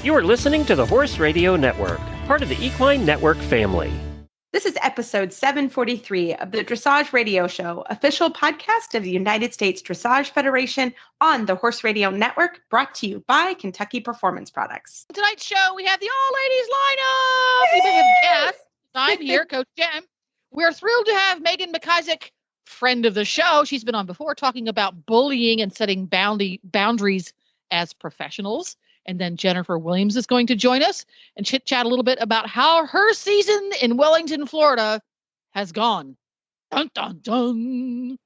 You are listening to the Horse Radio Network, part of the Equine Network family. This is episode 743 of the Dressage Radio Show, official podcast of the United States Dressage Federation on the Horse Radio Network, brought to you by Kentucky Performance Products. Tonight's show, we have the all-ladies lineup. We have guests. I'm here, Coach Jem. We're thrilled to have Meghan McIssac, friend of the show. She's been on before talking about bullying and setting boundaries as professionals. And then Jennifer Williams is going to join us and chit-chat a little bit about how her season in Wellington, Florida has gone. Dun, dun, dun.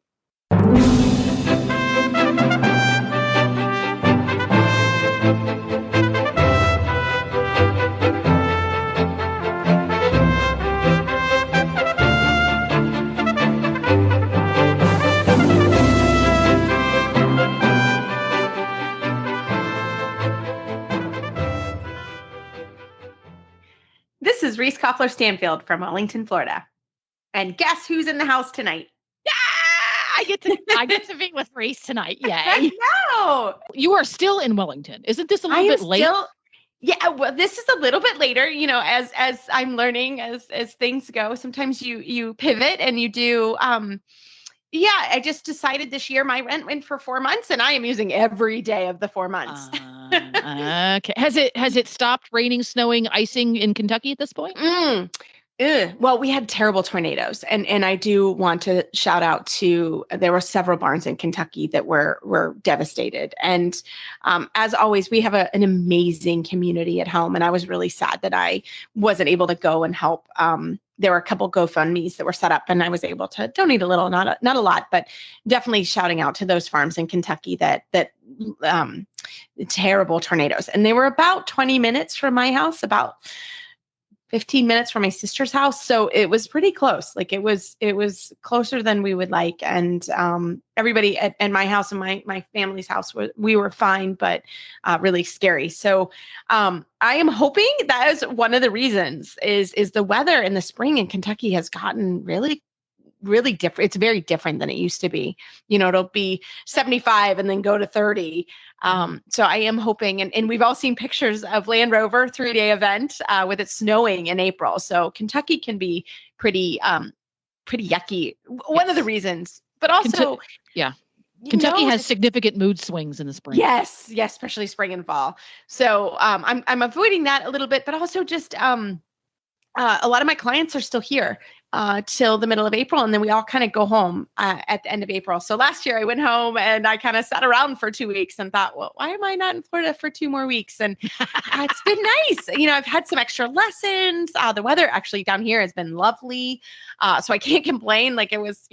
This is Reese Koffler-Stanfield from Wellington, Florida. And guess who's in the house tonight? Yeah, I get to be with Reese tonight. Yay. I know. You are still in Wellington. Isn't this a little bit late? Yeah, well, this is a little bit later, you know, as I'm learning as things go. Sometimes you pivot and you do I just decided this year my rent went for 4 months and I am using every day of the 4 months. Okay. Has it stopped raining, snowing, icing in Kentucky at this point? Well, we had terrible tornadoes, and I do want to shout out to, there were several barns in Kentucky that were devastated. And as always, we have an amazing community at home, and I was really sad that I wasn't able to go and help. There were a couple GoFundMes that were set up, and I was able to donate a little, not a lot, but definitely shouting out to those farms in Kentucky that terrible tornadoes. And they were about 20 minutes from my house, about 15 minutes from my sister's house. So it was pretty close. Like it was closer than we would like. And everybody at my house and my family's house, we were fine, but really scary. So I am hoping that is one of the reasons is the weather in the spring in Kentucky has gotten really different. It's very different than it used to be. You know, it'll be 75 and then go to 30. So I am hoping, and we've all seen pictures of Land Rover 3-day event with it snowing in April. So Kentucky can be pretty yucky. One of the reasons, but also, Kentucky has significant mood swings in the spring. Yes, especially spring and fall. So I'm avoiding that a little bit, but also just a lot of my clients are still here till the middle of April. And then we all kind of go home at the end of April. So last year I went home and I kind of sat around for 2 weeks and thought, well, why am I not in Florida for 2 more weeks? And it's been nice. You know, I've had some extra lessons. The weather actually down here has been lovely. So I can't complain. Like it was,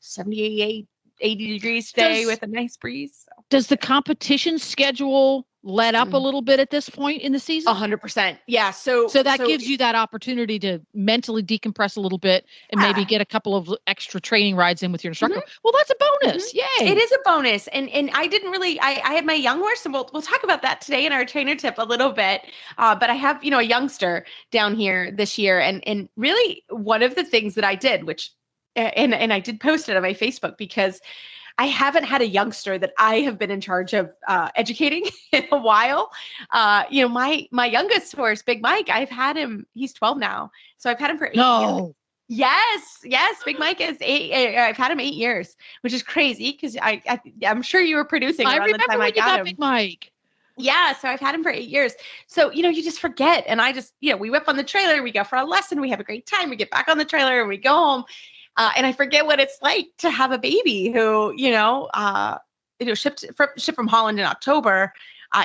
78, 80 degrees today with a nice breeze. So. Does the competition schedule let up a little bit at this point in the season? 100%. Yeah. So that gives you that opportunity to mentally decompress a little bit and maybe get a couple of extra training rides in with your instructor. Mm-hmm. Well, that's a bonus. Mm-hmm. Yay. It is a bonus. And I didn't really, I had my young horse, and we'll talk about that today in our trainer tip a little bit. But I have, a youngster down here this year. And really one of the things that I did, which, and I did post it on my Facebook, because I haven't had a youngster that I have been in charge of educating in a while. My youngest horse, Big Mike, I've had him, he's 12 now. So I've had him for 8 years. Yes. Big Mike is 8. I've had him 8 years, which is crazy because I'm sure you were producing around the time I got him. Big Mike. Yeah. So I've had him for 8 years. So, you just forget. And I just, we whip on the trailer, we go for a lesson, we have a great time, we get back on the trailer and we go home. And I forget what it's like to have a baby who, shipped from Holland in October,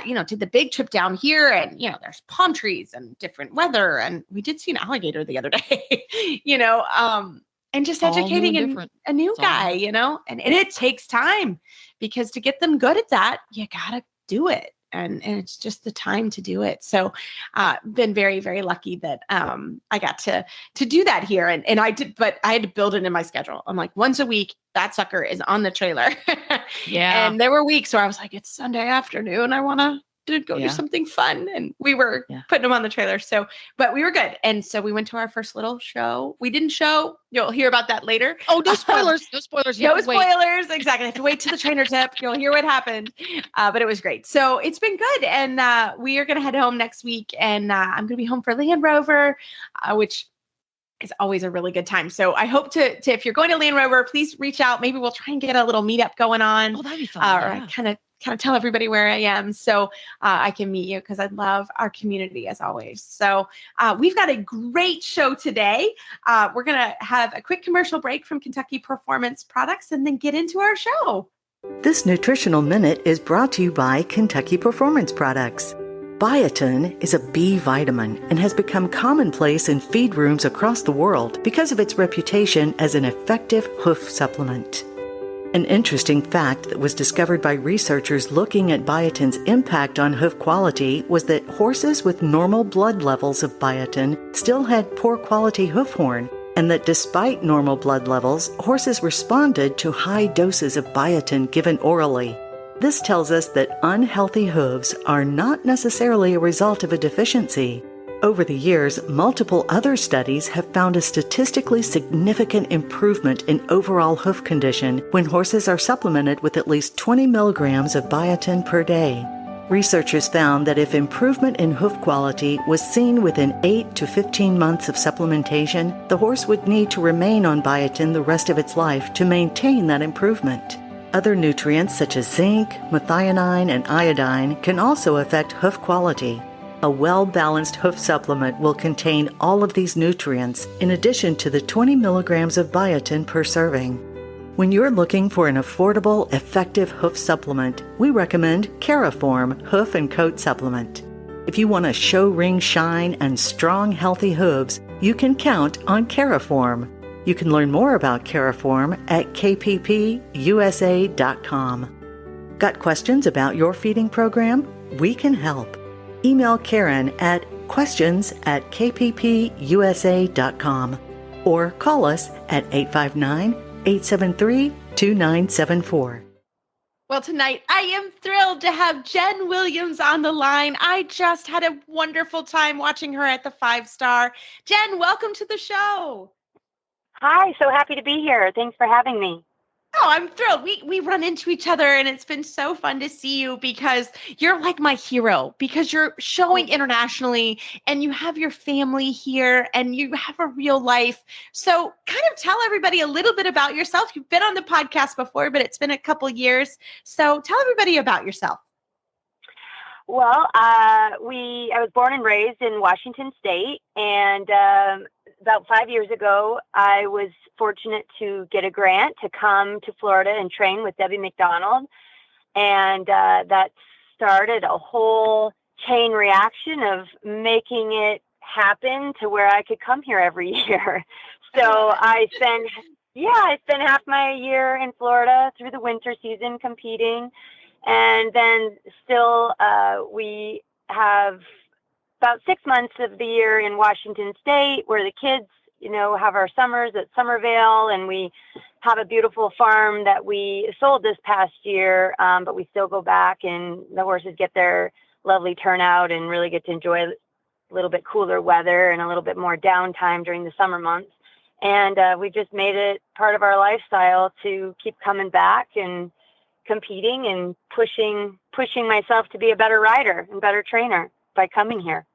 did the big trip down here, and, there's palm trees and different weather. And we did see an alligator the other day, and just educating a new guy, and it takes time, because to get them good at that, you gotta do it. And it's just the time to do it. So been very, very lucky that I got to do that here. And I did, but I had to build it in my schedule. I'm like, once a week, that sucker is on the trailer. Yeah. And there were weeks where I was like, it's Sunday afternoon. I want to to go do Yeah. something fun. And we were putting him on the trailer. So, but we were good. And so we went to our first little show. We didn't show. You'll hear about that later. Oh, no spoilers. No spoilers. You No have to wait. spoilers. Exactly. I have to wait till the trainer tip. You'll hear what happened. But it was great. So it's been good. And we are going to head home next week. And I'm going to be home for Land Rover, which is always a really good time. So I hope to if you're going to Land Rover, please reach out. Maybe we'll try and get a little meetup going on. Oh, that'd be fun. Or kind of tell everybody where I am so I can meet you, because I love our community as always. So we've got a great show today. We're going to have a quick commercial break from Kentucky Performance Products and then get into our show. This Nutritional Minute is brought to you by Kentucky Performance Products. Biotin is a B vitamin and has become commonplace in feed rooms across the world because of its reputation as an effective hoof supplement. An interesting fact that was discovered by researchers looking at biotin's impact on hoof quality was that horses with normal blood levels of biotin still had poor quality hoof horn, and that despite normal blood levels, horses responded to high doses of biotin given orally. This tells us that unhealthy hooves are not necessarily a result of a deficiency. Over the years, multiple other studies have found a statistically significant improvement in overall hoof condition when horses are supplemented with at least 20 milligrams of biotin per day. Researchers found that if improvement in hoof quality was seen within 8 to 15 months of supplementation, the horse would need to remain on biotin the rest of its life to maintain that improvement. Other nutrients such as zinc, methionine, and iodine can also affect hoof quality. A well-balanced hoof supplement will contain all of these nutrients in addition to the 20 milligrams of biotin per serving. When you're looking for an affordable, effective hoof supplement, we recommend Caraform Hoof and Coat Supplement. If you want a show ring shine and strong, healthy hooves, you can count on Caraform. You can learn more about Caraform at kppusa.com. Got questions about your feeding program? We can help. Email Karen at questions@kppusa.com or call us at 859-873-2974. Well, tonight I am thrilled to have Jen Williams on the line. I just had a wonderful time watching her at the 5-Star. Jen, welcome to the show. Hi, so happy to be here. Thanks for having me. Oh, I'm thrilled. We run into each other, and it's been so fun to see you because you're like my hero, because you're showing internationally and you have your family here and you have a real life. So kind of tell everybody a little bit about yourself. You've been on the podcast before, but it's been a couple years. So tell everybody about yourself. Well, I was born and raised in Washington State, and about 5 years ago, I was fortunate to get a grant to come to Florida and train with Debbie McDonald, and that started a whole chain reaction of making it happen to where I could come here every year. So I spent half my year in Florida through the winter season competing. And then still, we have about 6 months of the year in Washington State where the kids, have our summers at Somerville, and we have a beautiful farm that we sold this past year, but we still go back and the horses get their lovely turnout and really get to enjoy a little bit cooler weather and a little bit more downtime during the summer months. And we just made it part of our lifestyle to keep coming back and competing and pushing myself to be a better rider and better trainer by coming here.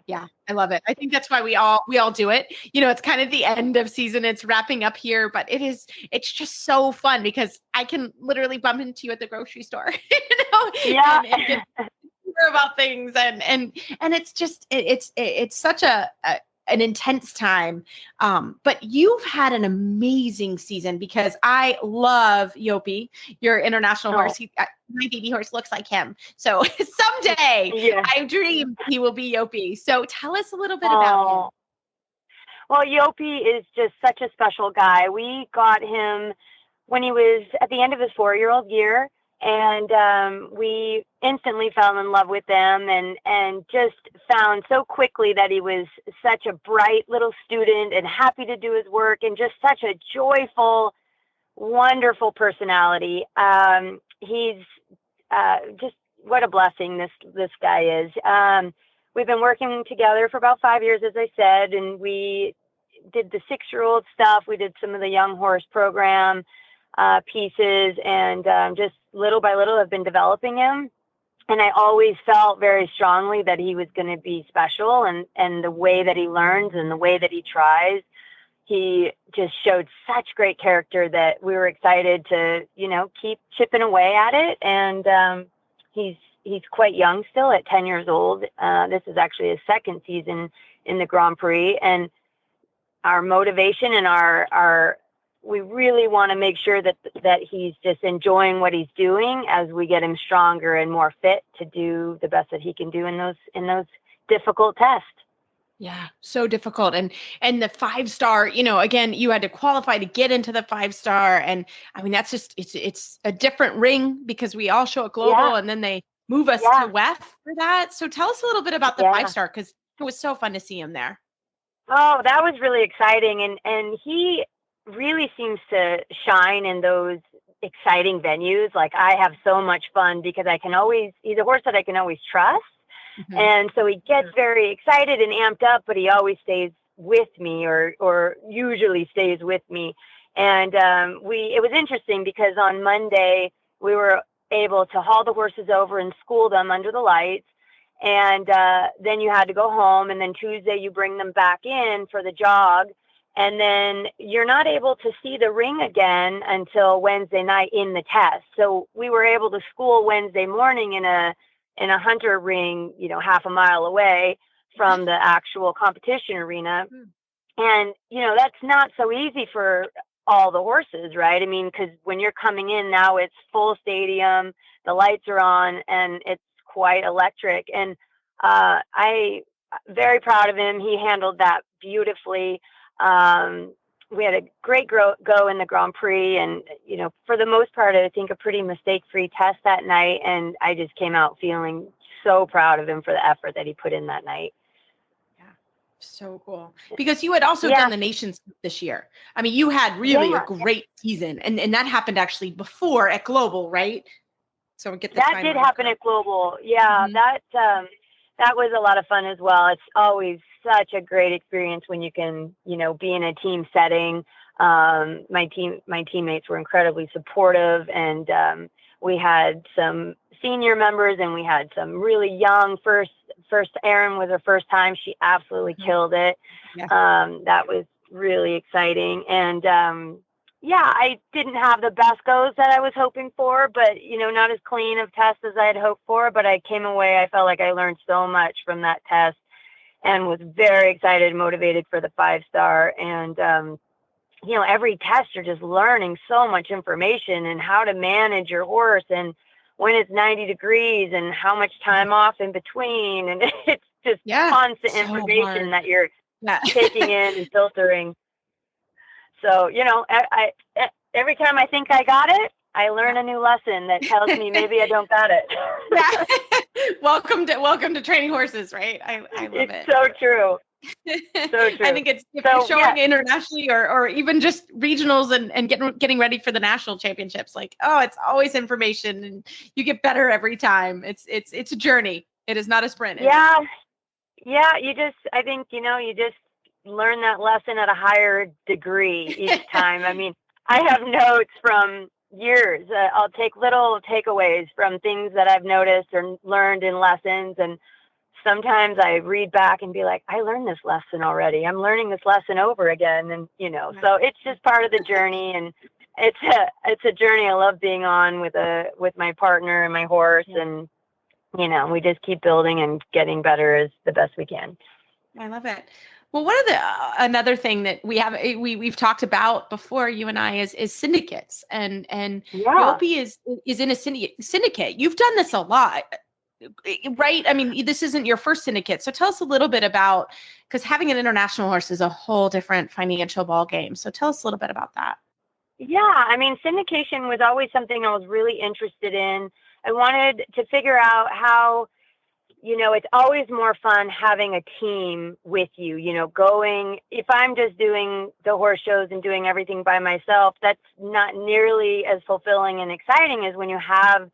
Yeah, I love it. I think that's why we all do it. It's kind of the end of season. It's wrapping up here, but it's just so fun because I can literally bump into you at the grocery store, Yeah. and get hear about things. And it's just, it's such an intense time. But you've had an amazing season because I love Yopi, your international horse. My baby horse looks like him. So someday I dream he will be Yopi. So tell us a little bit about him. Well, Yopi is just such a special guy. We got him when he was at the end of his 4-year-old year. And we instantly fell in love with him and just found so quickly that he was such a bright little student and happy to do his work and just such a joyful, wonderful personality. He's just what a blessing this guy is. We've been working together for about 5 years, as I said, and we did the 6-year-old stuff. We did some of the young horse program pieces, and just little by little have been developing him. And I always felt very strongly that he was going to be special, and the way that he learns and the way that he tries, he just showed such great character that we were excited to, keep chipping away at it. And he's quite young still at 10 years old. This is actually his second season in the Grand Prix, and our motivation and we really want to make sure that he's just enjoying what he's doing as we get him stronger and more fit to do the best that he can do in those difficult tests. Yeah, so difficult. And the 5-star, again, you had to qualify to get into the 5-star. And I mean, that's just, it's a different ring because we all show it global and then they move us to WEF for that. So tell us a little bit about the 5-star, because it was so fun to see him there. Oh, that was really exciting. And he really seems to shine in those exciting venues. Like, I have so much fun because he's a horse that I can always trust. Mm-hmm. And so he gets very excited and amped up, but he always stays with me or usually stays with me. And it was interesting because on Monday we were able to haul the horses over and school them under the lights. And then you had to go home. And then Tuesday you bring them back in for the jog. And then you're not able to see the ring again until Wednesday night in the test. So we were able to school Wednesday morning in a hunter ring, half a mile away from the actual competition arena. And, that's not so easy for all the horses, right? I mean, because when you're coming in now, it's full stadium, the lights are on, and it's quite electric. And I very proud of him. He handled that beautifully. We had a great go in the Grand Prix, and, for the most part, I think a pretty mistake-free test that night. And I just came out feeling so proud of him for the effort that he put in that night. Yeah. So cool. Because you had also done the Nations this year. I mean, you had really a great season, and that happened actually before at Global, right? So we get that did happen at Global. Yeah. Mm-hmm. That was a lot of fun as well. It's always such a great experience when you can, be in a team setting. My teammates were incredibly supportive, and we had some senior members and we had some really young first. Erin was her first time. She absolutely killed it. Yeah. That was really exciting. And I didn't have the best goes that I was hoping for, but, not as clean of tests as I had hoped for. But I came away, I felt like I learned so much from that test and was very excited and motivated for the 5-star. And, every test you're just learning so much information and how to manage your horse and when it's 90 degrees and how much time off in between. And it's just constant information that you're taking in and filtering. So, I every time I think I got it, I learn a new lesson that tells me maybe I don't got it. Welcome to training horses, right? I love it. It's so true. So true. I think it's showing internationally or even just regionals and getting ready for the national championships. Like, it's always information and you get better every time. It's a journey. It is not a sprint. Yeah. I think, you just learn that lesson at a higher degree each time. I mean, I have notes from years. I'll take little takeaways from things that I've noticed or learned in lessons. And sometimes I read back and be like, I learned this lesson already. I'm learning this lesson over again. And, so it's just part of the journey. And it's a journey I love being on with my partner and my horse. And, we just keep building and getting better as the best we can. I love it. Well, another thing that we've talked about before, you and I, is syndicates, and Yopi is in a syndicate. You've done this a lot, right? I mean, this isn't your first syndicate. So tell us a little bit about, because having an international horse is a whole different financial ball game. So tell us a little bit about that. Yeah, I mean, syndication was always something I was really interested in. I wanted to figure out how, it's always more fun having a team with you, if I'm just doing the horse shows and doing everything by myself, that's not nearly as fulfilling and exciting as when you have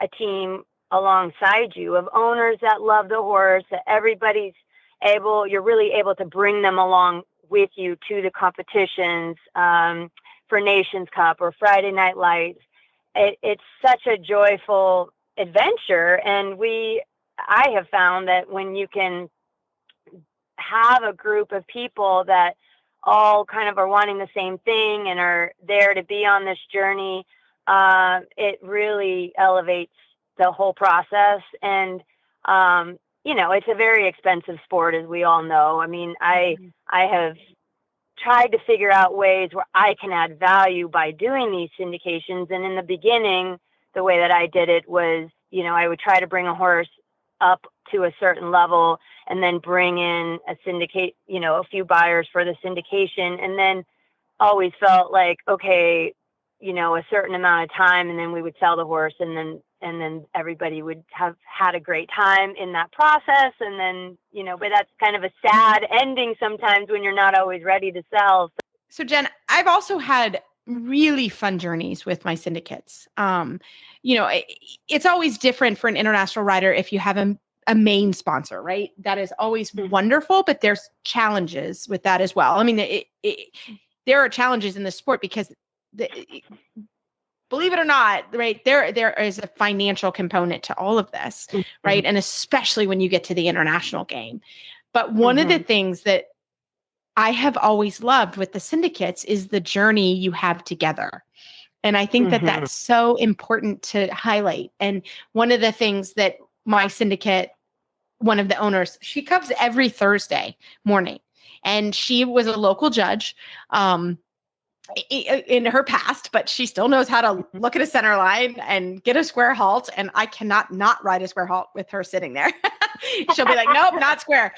a team alongside you, of owners that love the horse, that you're really able to bring them along with you to the competitions, for Nations Cup or Friday Night Lights. It's such a joyful adventure. And I have found that when you can have a group of people that all kind of are wanting the same thing and are there to be on this journey, it really elevates the whole process. And, it's a very expensive sport, as we all know. I mean, I have tried to figure out ways where I can add value by doing these syndications. And in the beginning, the way that I did it was, I would try to bring a horse up to a certain level and then bring in a syndicate, a few buyers for the syndication. And then always felt like, okay, a certain amount of time, and then we would sell the horse, and then everybody would have had a great time in that process. And then, but that's kind of a sad ending sometimes when you're not always ready to sell. So Jen, I've also had really fun journeys with my syndicates. It's always different for an international rider if you have a main sponsor, right? That is always wonderful, but there's challenges with that as well. I mean, there are challenges in the sport because believe it or not, right, there is a financial component to all of this, right? And especially when you get to the international game. But one of the things that I have always loved with the syndicates is the journey you have together. And I think that that's so important to highlight. And one of the things that my syndicate, one of the owners, she comes every Thursday morning, and she was a local judge in her past, but she still knows how to look at a center line and get a square halt. And I cannot not ride a square halt with her sitting there. She'll be like, nope, not square.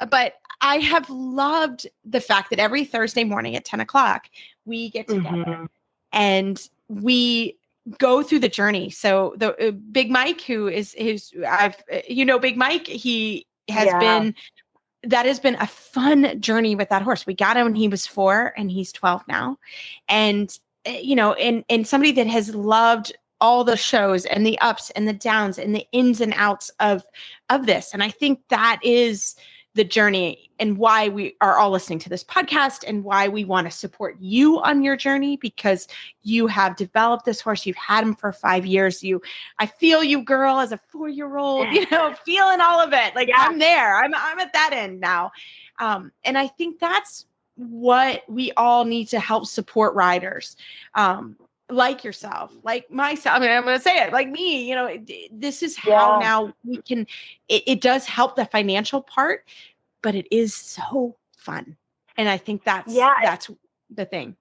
But I have loved the fact that every Thursday morning at 10 o'clock, we get together and we go through the journey. So the Big Mike, who is Big Mike, he has been, that has been a fun journey with that horse. We got him when he was 4 and he's 12 now. And, and somebody that has loved all the shows and the ups and the downs and the ins and outs of this. And I think that is the journey and why we are all listening to this podcast and why we want to support you on your journey, because you have developed this horse. You've had him for 5 years. I feel you, girl, as a 4-year-old, feeling all of it. Like I'm there, I'm at that end now. And I think that's what we all need to help support riders. Like yourself, like myself. I mean, I'm going to say it, like me, this is how now we can, it does help the financial part, but it is so fun. And I think that's the thing.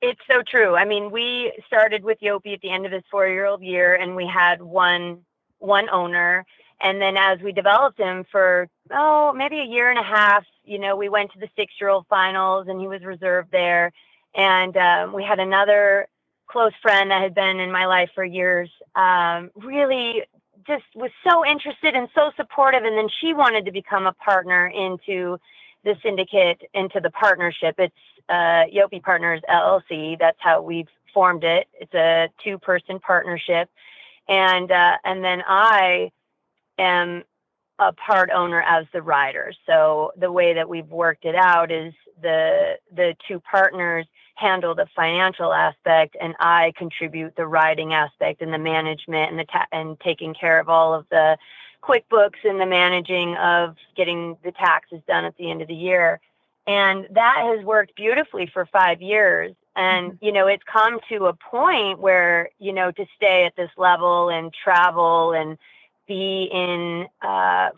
It's so true. I mean, we started with Yopi at the end of his 4-year-old year, and we had one owner. And then as we developed him for, maybe a year and a half, we went to the 6-year-old finals and he was reserved there. And we had another close friend that had been in my life for years, really just was so interested and so supportive. And then she wanted to become a partner into the syndicate, into the partnership. It's Yopi Partners LLC. That's how we've formed it. It's a 2-person partnership. And then I am a part owner as the rider. So the way that we've worked it out is the 2 partners handle the financial aspect, and I contribute the riding aspect and the management and and taking care of all of the QuickBooks and the managing of getting the taxes done at the end of the year. And that has worked beautifully for 5 years. And, it's come to a point where, to stay at this level and travel and be in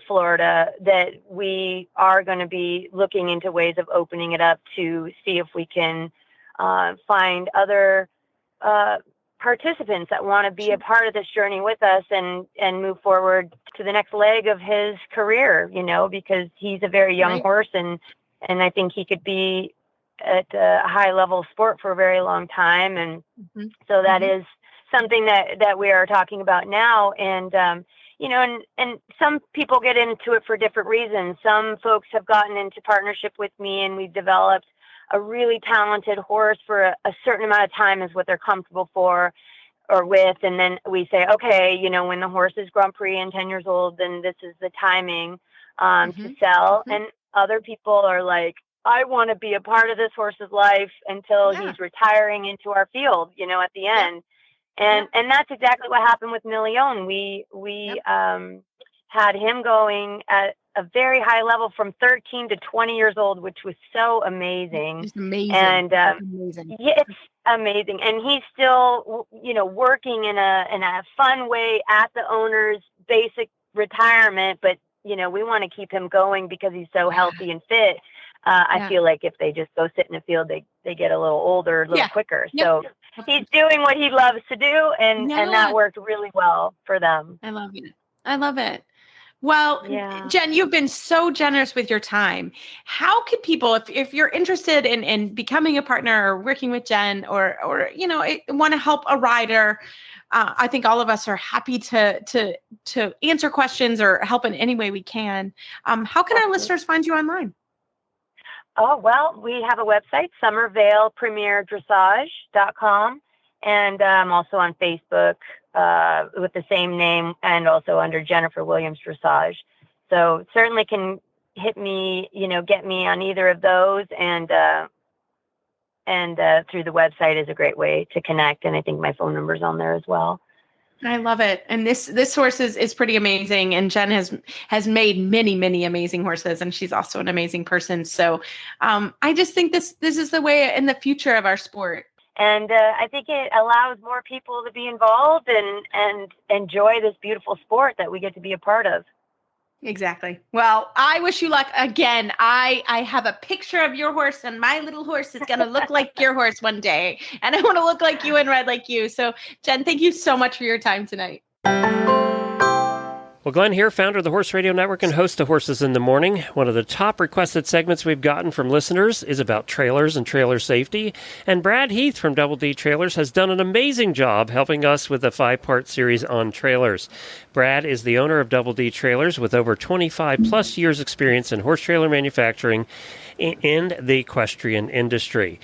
Florida, that we are going to be looking into ways of opening it up to see if we can find other participants that want to be a part of this journey with us and move forward to the next leg of his career, because he's a very young horse, and I think he could be at a high level sport for a very long time. And so that is something that we are talking about now. And, and some people get into it for different reasons. Some folks have gotten into partnership with me, and we've developed a really talented horse for a certain amount of time is what they're comfortable for. or with, and then we say, okay, you know, when the horse is Grand Prix and 10 years old, then this is the timing to sell. And other people are like, I want to be a part of this horse's life until he's retiring into our field, you know, at the end. And that's exactly what happened with Million. We had him going at a very high level from 13 to 20 years old, which was so amazing. It's amazing. And amazing. yeah, it's amazing. And he's still, you know, working in a fun way at the owner's basic retirement. But, you know, we want to keep him going because he's so healthy and fit. I feel like if they just go sit in the field, they get a little older, a little quicker. So he's doing what he loves to do. And that worked really well for them. I love it. I love it. Well, Jen, you've been so generous with your time. How can people, if you're interested in becoming a partner or working with Jen or you know, want to help a rider, I think all of us are happy to answer questions or help in any way we can. How can our listeners find you online? Oh, well, we have a website, SummervalePremierDressage.com. And I'm also on Facebook with the same name and also under Jennifer Williams Dressage. So certainly can hit me, you know, get me on either of those. And through the website is a great way to connect. And I think my phone number is on there as well. I love it. And this horse is pretty amazing. And Jen has made many, many amazing horses. And she's also an amazing person. So I just think this is the way in the future of our sport. And I think it allows more people to be involved and enjoy this beautiful sport that we get to be a part of. Exactly. Well, I wish you luck again. I have a picture of your horse, and my little horse is going to look like your horse one day. And I want to look like you and ride like you. So, Jen, thank you so much for your time tonight. Well, Glenn here, founder of the Horse Radio Network and host of Horses in the Morning. One of the top requested segments we've gotten from listeners is about trailers and trailer safety. And Brad Heath from Double D Trailers has done an amazing job helping us with a 5-part series on trailers. Brad is the owner of Double D Trailers with over 25 plus years experience in horse trailer manufacturing in the equestrian industry.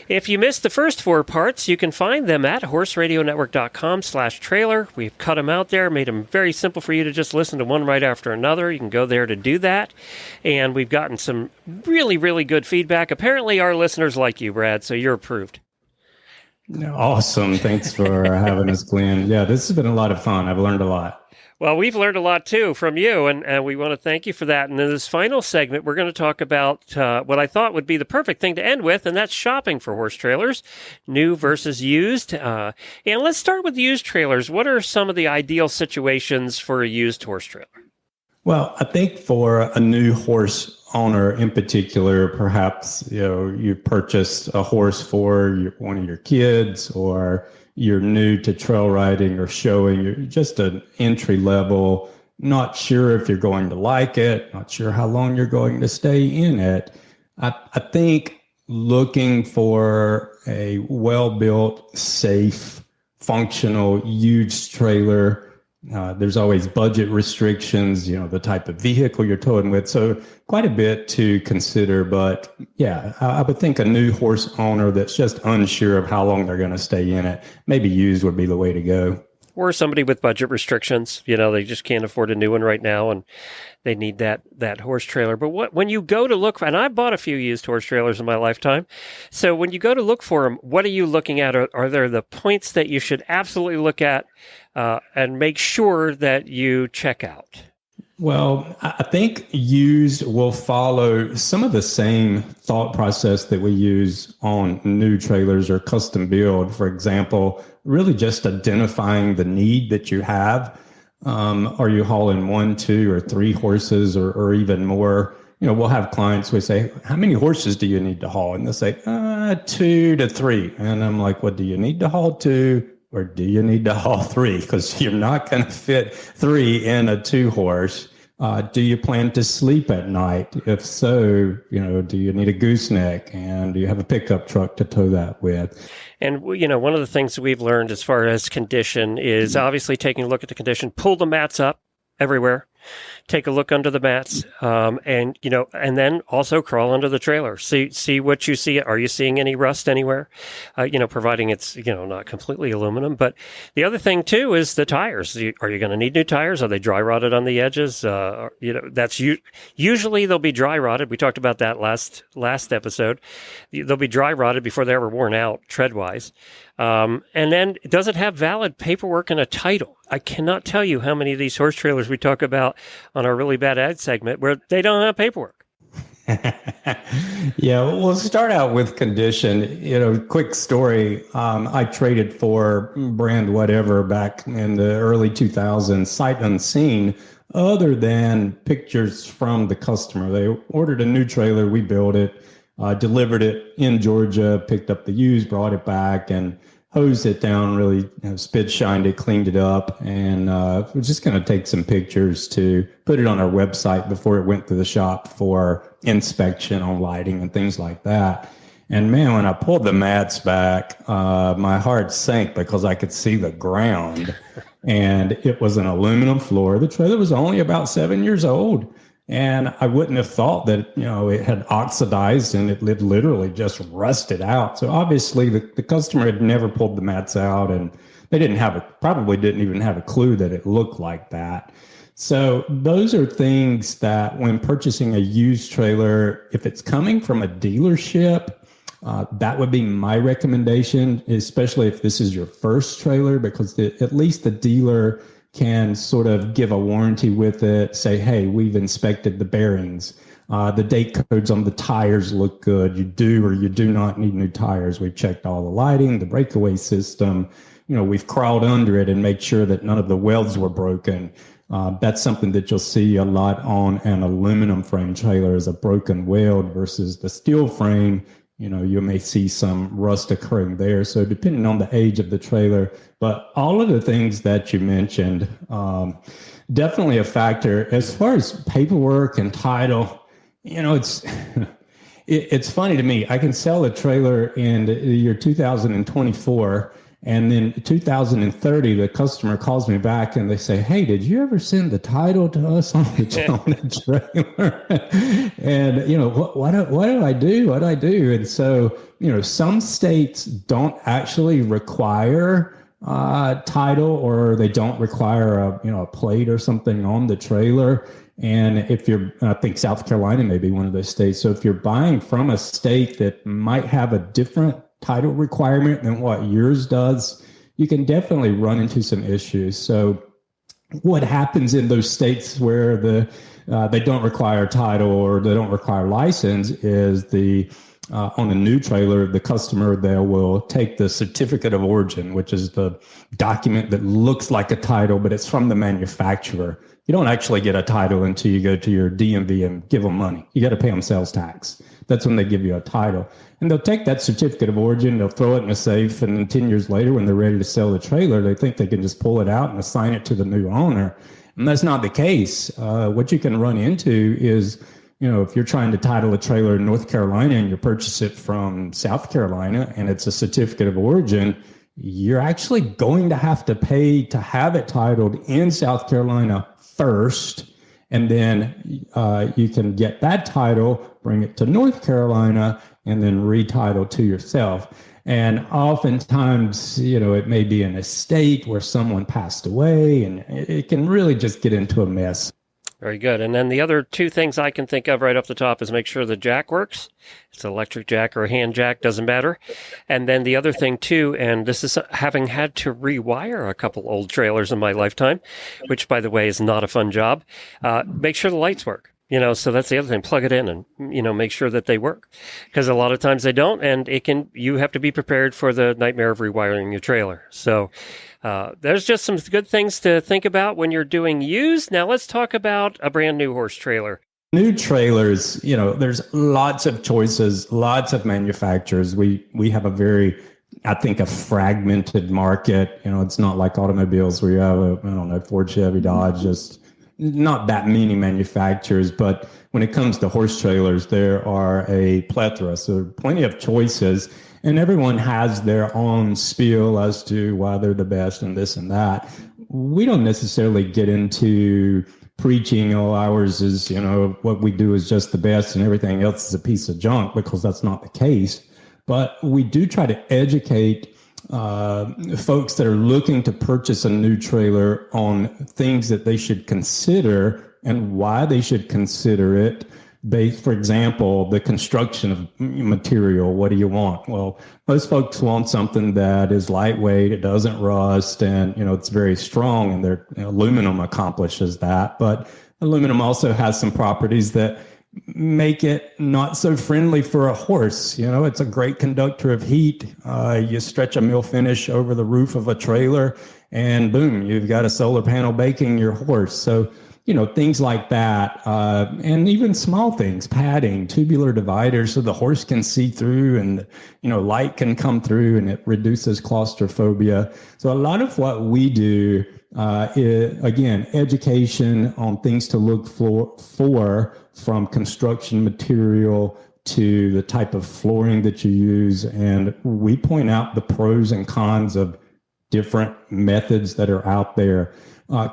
If you missed the first 4 parts, you can find them at horseradionetwork.com/trailer. We've cut them out there, made them very simple for you to just listen to one right after another. You can go there to do that. And we've gotten some really, really good feedback. Apparently our listeners like you, Brad, so you're approved. Awesome. Thanks for having us, Glenn. Yeah, this has been a lot of fun. I've learned a lot. Well, we've learned a lot, too, from you, and we want to thank you for that. And in this final segment, we're going to talk about what I thought would be the perfect thing to end with, and that's shopping for horse trailers, new versus used. And let's start with used trailers. What are some of the ideal situations for a used horse trailer? Well, I think for a new horse owner in particular, perhaps you purchased a horse for one of your kids, or you're new to trail riding or showing, you're just an entry level, not sure if you're going to like it, not sure how long you're going to stay in it. I think looking for a well-built, safe, functional, huge trailer. There's always budget restrictions, the type of vehicle you're towing with. So quite a bit to consider. But yeah, I would think a new horse owner that's just unsure of how long they're going to stay in it, maybe used would be the way to go. Or somebody with budget restrictions, they just can't afford a new one right now and they need that horse trailer. But when you go to look for, and I've bought a few used horse trailers in my lifetime. So when you go to look for them, what are you looking at? Are there the points that you should absolutely look at and make sure that you check out? Well, I think used will follow some of the same thought process that we use on new trailers or custom build. For example, really just identifying the need that you have. Are you hauling 1, 2, or 3 horses or even more? We'll have clients, we say, how many horses do you need to haul? And they'll say, 2 to 3. And I'm like, what do you need to haul 2? Or do you need to haul 3? Because you're not going to fit 3 in a 2 horse. Do you plan to sleep at night? If so, do you need a gooseneck? And do you have a pickup truck to tow that with? And, one of the things that we've learned as far as condition is obviously taking a look at the condition, pull the mats up everywhere. take a look under the mats, and then also crawl under the trailer. See what you see. Are you seeing any rust anywhere? Providing it's not completely aluminum. But the other thing too is the tires. Are you going to need new tires? Are they dry rotted on the edges? That's usually they'll be dry rotted. We talked about that last episode. They'll be dry rotted before they're ever worn out tread wise. And then does it have valid paperwork and a title? I cannot tell you how many of these horse trailers we talk about on our Really Bad Ad segment where they don't have paperwork. Yeah, we'll start out with condition. Quick story. I traded for brand whatever back in the early 2000s, sight unseen, other than pictures from the customer. They ordered a new trailer. We built it, delivered it in Georgia, picked up the used, brought it back, and hosed it down, really spit shined it, cleaned it up, and we're just going to take some pictures to put it on our website before it went to the shop for inspection on lighting and things like that. And man, when I pulled the mats back, my heart sank because I could see the ground, and it was an aluminum floor. The trailer was only about 7 years old. And I wouldn't have thought that, it had oxidized and it literally just rusted out. So obviously the customer had never pulled the mats out, and they probably didn't even have a clue that it looked like that. So those are things that when purchasing a used trailer, if it's coming from a dealership, that would be my recommendation, especially if this is your first trailer, because at least the dealer can sort of give a warranty with it, say, hey, we've inspected the bearings. The date codes on the tires look good. You do or you do not need new tires. We've checked all the lighting, the breakaway system. We've crawled under it and made sure that none of the welds were broken. That's something that you'll see a lot on an aluminum frame trailer, is a broken weld versus the steel frame. You may see some rust occurring there. So depending on the age of the trailer, but all of the things that you mentioned, definitely a factor. As far as paperwork and title, it's funny to me. I can sell a trailer in the year 2024, and then 2030, the customer calls me back and they say, hey, did you ever send the title to us on the trailer? And, what do I do? What do I do? And so, some states don't actually require title, or they don't require a plate or something on the trailer. And I think South Carolina may be one of those states. So if you're buying from a state that might have a different title requirement than what yours does, you can definitely run into some issues. So what happens in those states where they don't require title or they don't require license is on a new trailer, the customer, they will take the certificate of origin, which is the document that looks like a title, but it's from the manufacturer. You don't actually get a title until you go to your DMV and give them money. You got to pay them sales tax. That's when they give you a title. And they'll take that certificate of origin, they'll throw it in a safe, and then 10 years later, when they're ready to sell the trailer, they think they can just pull it out and assign it to the new owner. And that's not the case. What you can run into is, if you're trying to title a trailer in North Carolina and you purchase it from South Carolina and it's a certificate of origin, you're actually going to have to pay to have it titled in South Carolina first. And then you can get that title, bring it to North Carolina, and then retitle to yourself. And oftentimes, it may be an estate where someone passed away, and it can really just get into a mess. Very good. And then the other two things I can think of right off the top is make sure the jack works. It's an electric jack or a hand jack, doesn't matter. And then the other thing too, and this is having had to rewire a couple old trailers in my lifetime, which by the way is not a fun job. Make sure the lights work. So that's the other thing. Plug it in and, make sure that they work, because a lot of times they don't. And you have to be prepared for the nightmare of rewiring your trailer. So, there's just some good things to think about when you're doing used. Now let's talk about a brand new horse trailer. New trailers, there's lots of choices, lots of manufacturers. We have a fragmented market. It's not like automobiles where you have Ford, Chevy, Dodge, just not that many manufacturers. But when it comes to horse trailers, there are a plethora. So plenty of choices. And everyone has their own spiel as to why they're the best and this and that. We don't necessarily get into preaching, oh, ours is, what we do is just the best and everything else is a piece of junk, because that's not the case. But we do try to educate folks that are looking to purchase a new trailer on things that they should consider and why they should consider it. Based, for example, the construction of material. What do you want? Well, most folks want something that is lightweight, it doesn't rust, and it's very strong, and aluminum accomplishes that. But aluminum also has some properties that make it not so friendly for a horse. It's a great conductor of heat. You stretch a mill finish over the roof of a trailer, and boom, you've got a solar panel baking your horse. So things like that, and even small things, padding, tubular dividers, so the horse can see through and, light can come through, and it reduces claustrophobia. So a lot of what we do is, again, education on things to look for from construction material to the type of flooring that you use. And we point out the pros and cons of different methods that are out there.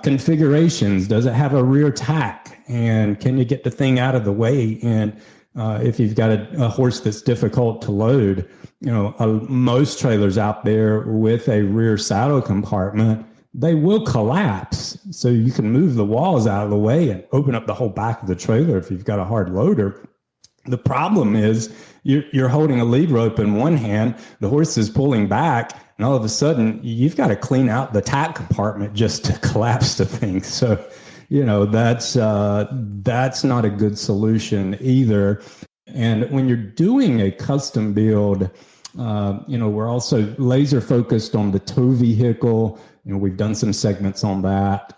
Configurations, does it have a rear tack, and can you get the thing out of the way? And if you've got a horse that's difficult to load, most trailers out there with a rear saddle compartment, they will collapse. So you can move the walls out of the way and open up the whole back of the trailer if you've got a hard loader. The problem is you're holding a lead rope in one hand, the horse is pulling back, and all of a sudden you've got to clean out the tack compartment just to collapse the thing. So, that's not a good solution either. And when you're doing a custom build, we're also laser focused on the tow vehicle. We've done some segments on that,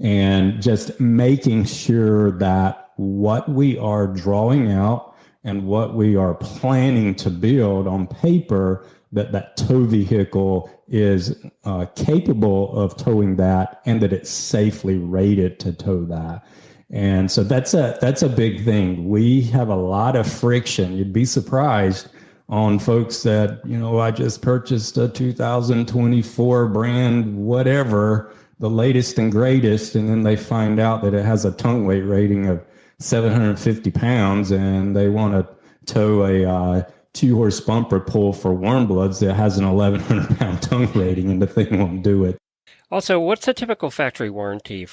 and just making sure that what we are drawing out and what we are planning to build on paper, that tow vehicle is capable of towing that, and that it's safely rated to tow that. And so that's a big thing. We have a lot of friction. You'd be surprised on folks that, I just purchased a 2024 brand, whatever, the latest and greatest, and then they find out that it has a tongue weight rating of 750 pounds, and they want to tow a 2-horse bumper pull for warm bloods that has an 1,100 pound tongue rating, and the thing won't do it. Also, what's a typical factory warranty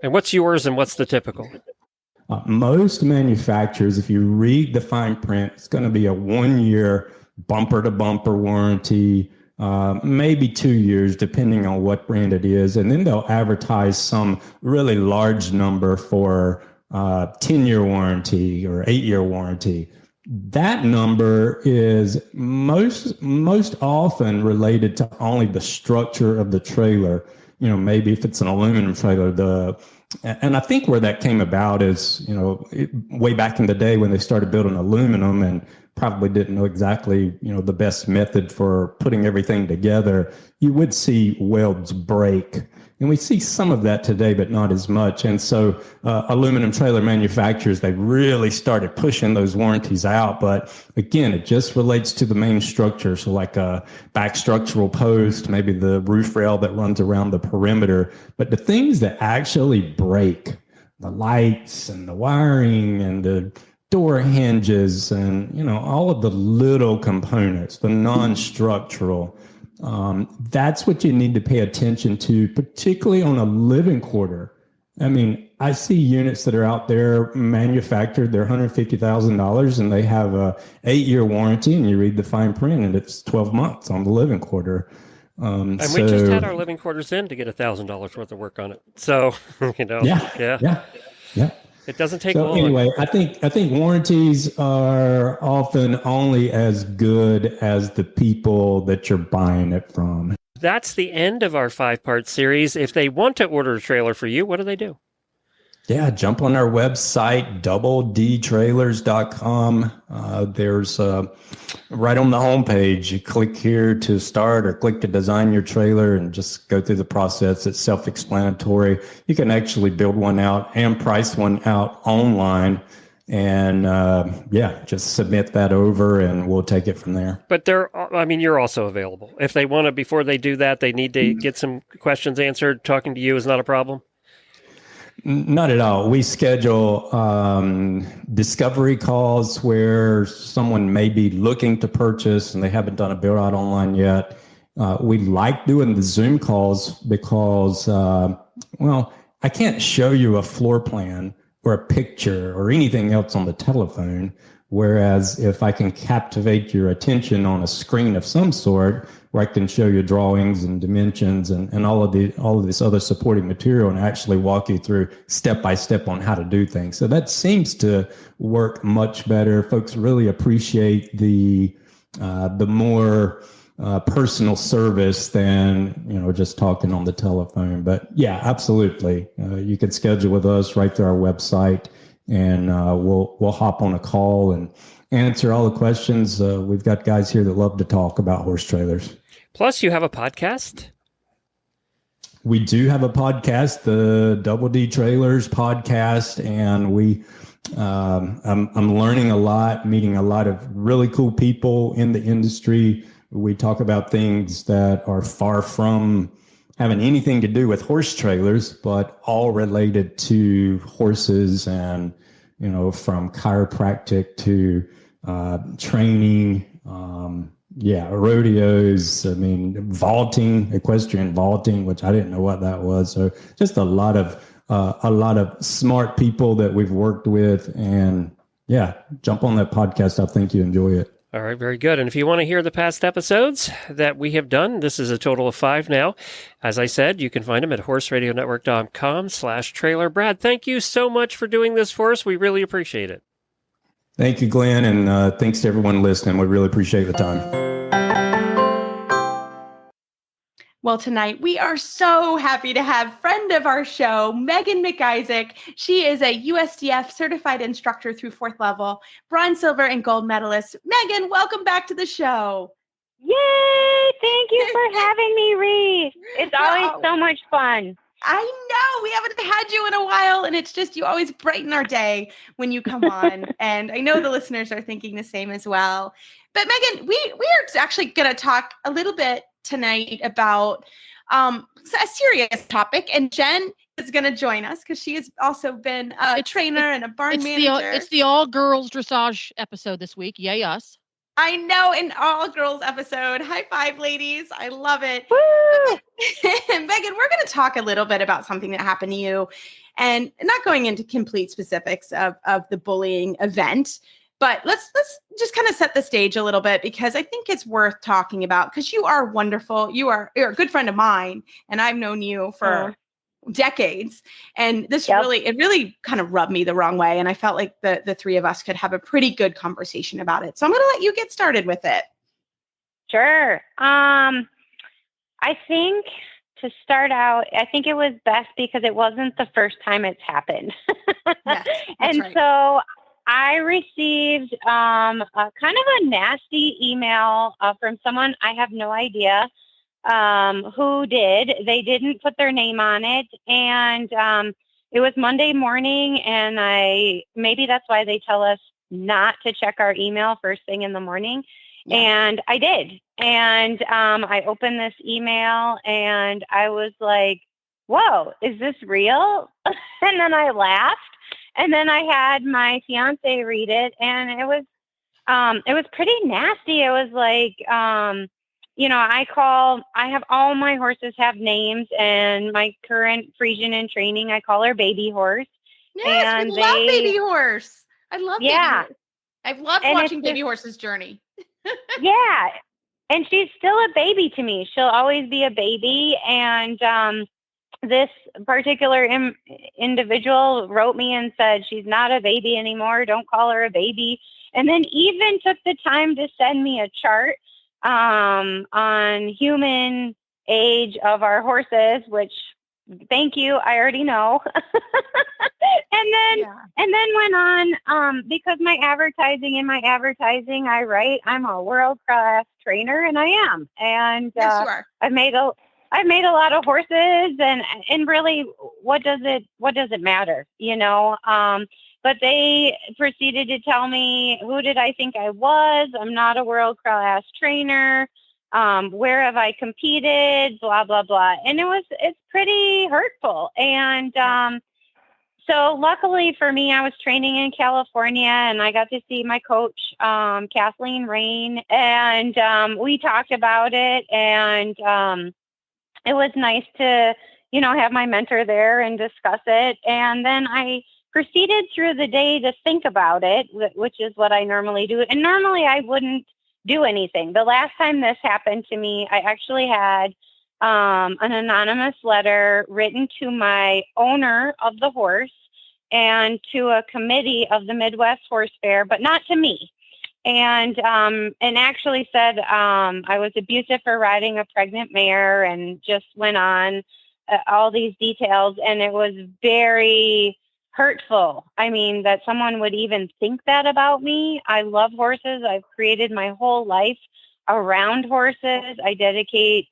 and what's yours and what's the typical? Most manufacturers, if you read the fine print, it's going to be a 1-year bumper-to-bumper warranty, maybe 2 years, depending on what brand it is. And then they'll advertise some really large number for 10-year warranty or 8-year warranty. That number is most often related to only the structure of the trailer. Maybe if it's an aluminum trailer, and I think where that came about is, way back in the day when they started building aluminum and probably didn't know exactly, the best method for putting everything together, you would see welds break. And we see some of that today, but not as much. And so aluminum trailer manufacturers, they really started pushing those warranties out. But again, it just relates to the main structure. So like a back structural post, maybe the roof rail that runs around the perimeter. But the things that actually break, the lights and the wiring and the door hinges and, all of the little components, the non-structural, that's what you need to pay attention to, particularly on a living quarter. I mean, I see units that are out there manufactured, they're $150,000 and they have a 8-year warranty, and you read the fine print and it's 12 months on the living quarter. And we just had our living quarters in to get $1,000 worth of work on it. So, Yeah. It doesn't take so long. Anyway, I think warranties are often only as good as the people that you're buying it from. That's the end of our 5-part series. If they want to order a trailer for you, what do they do? Yeah, jump on our website, doubledtrailers.com. There's right on the homepage, you click here to start or click to design your trailer and just go through the process. It's self-explanatory. You can actually build one out and price one out online. And just submit that over and we'll take it from there. But you're also available. If they want to, before they do that, they need to get some questions answered. Talking to you is not a problem. Not at all. We schedule discovery calls where someone may be looking to purchase and they haven't done a build out online yet. We like doing the Zoom calls because, well, I can't show you a floor plan or a picture or anything else on the telephone. Whereas if I can captivate your attention on a screen of some sort, where I can show you drawings and dimensions and all of this other supporting material and actually walk you through step by step on how to do things. So that seems to work much better. Folks really appreciate the more personal service than just talking on the telephone. But yeah, absolutely, you can schedule with us right through our website, and we'll hop on a call and answer all the questions. We've got guys here that love to talk about horse trailers. Plus, you have a podcast. We do have a podcast, the Double D Trailers podcast, and I'm learning a lot, meeting a lot of really cool people in the industry. We talk about things that are far from having anything to do with horse trailers, but all related to horses, and from chiropractic to training, rodeos. I mean, vaulting, equestrian vaulting, which I didn't know what that was. So just a lot of smart people that we've worked with, and jump on that podcast. I think you enjoy it. All right, very good. And if you want to hear the past episodes that we have done, this is a total of 5 now. As I said, you can find them at horseradionetwork.com/trailer. Brad, thank you so much for doing this for us. We really appreciate it. Thank you, Glenn, and thanks to everyone listening. We really appreciate the time. Well, tonight we are so happy to have friend of our show, Meghan McIssac. She is a USDF certified instructor through 4th level, bronze, silver, and gold medalist. Meghan, welcome back to the show. Yay! Thank you for having me, Reese. It's always so much fun. I know we haven't had you in a while, and it's just you always brighten our day when you come on. And I know the listeners are thinking the same as well. But Meghan, we are actually going to talk a little bit tonight about a serious topic, and Jen is going to join us because she has also been a trainer and a barn manager. It's the all girls dressage episode this week. Yay us. I know, an all-girls episode. High five, ladies. I love it. Woo! Meghan, we're going to talk a little bit about something that happened to you, and not going into complete specifics of the bullying event, but let's just kind of set the stage a little bit, because I think it's worth talking about, because you are wonderful. You're a good friend of mine, and I've known you for decades, and this really kind of rubbed me the wrong way, and I felt like the three of us could have a pretty good conversation about it. So I'm going to let you get started with it. Sure. I think to start out, I think it was best because it wasn't the first time it's happened. Yes, and right. so I received a kind of a nasty email from someone, I have no idea who did. They didn't put their name on it. And it was Monday morning, and maybe that's why they tell us not to check our email first thing in the morning. Yeah. And I did. And I opened this email, and I was like, whoa, is this real? And then I laughed. And then I had my fiance read it, and it was pretty nasty. It was like, I have all my horses have names, and my current Frisian in training, I call her Baby Horse. Yes, and we love Baby Horse. I love Baby Horse. I've loved watching Baby Horse's journey. Yeah. And she's still a baby to me. She'll always be a baby. And this particular individual wrote me and said, she's not a baby anymore. Don't call her a baby. And then even took the time to send me a chart on human age of our horses, which, thank you, I already know. And then went on, because in my advertising, I write, I'm a world-class trainer, and I am. And yes, you are. I've made a lot of horses, and really, what does it matter, But they proceeded to tell me, who did I think I was? I'm not a world-class trainer. Where have I competed? Blah, blah, blah. And it's pretty hurtful. And So luckily for me, I was training in California, and I got to see my coach, Kathleen Rain, and we talked about it, and it was nice to, have my mentor there and discuss it. And then I proceeded through the day to think about it, which is what I normally do. And normally I wouldn't do anything. The last time this happened to me, I actually had an anonymous letter written to my owner of the horse and to a committee of the Midwest Horse Fair, but not to me. And actually said I was abusive for riding a pregnant mare, and just went on all these details. And it was very hurtful. I mean, that someone would even think that about me. I love horses. I've created my whole life around horses. I dedicate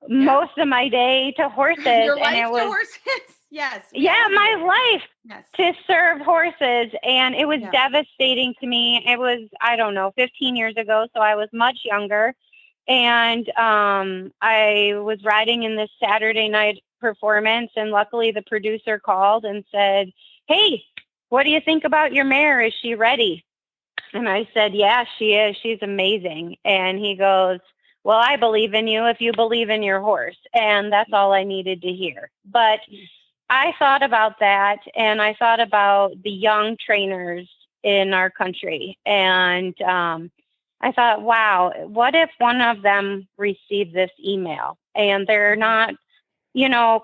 most of my day to horses. Your life and it was, to horses? Yes. Yeah, my life to serve horses. And it was devastating to me. It was, I don't know, 15 years ago. So I was much younger. And I was riding in this Saturday night performance. And luckily the producer called and said, "Hey, what do you think about your mare? Is she ready?" And I said, "Yeah, she is. She's amazing." And he goes, "Well, I believe in you if you believe in your horse." And that's all I needed to hear. But I thought about that, and I thought about the young trainers in our country. And I thought, wow, what if one of them received this email and they're not,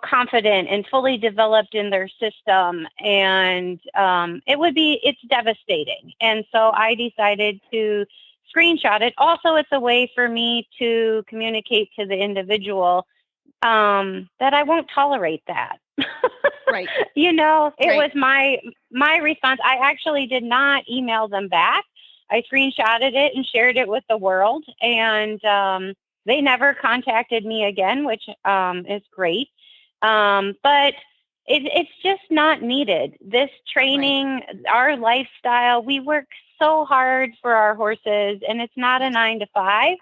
confident and fully developed in their system? And it's devastating. And so I decided to screenshot it. Also, it's a way for me to communicate to the individual that I won't tolerate that. Right. It was my response. I actually did not email them back. I screenshotted it and shared it with the world. And they never contacted me again, which is great. But it's just not needed. This training, our lifestyle, we work so hard for our horses, and it's not a 9 to 5.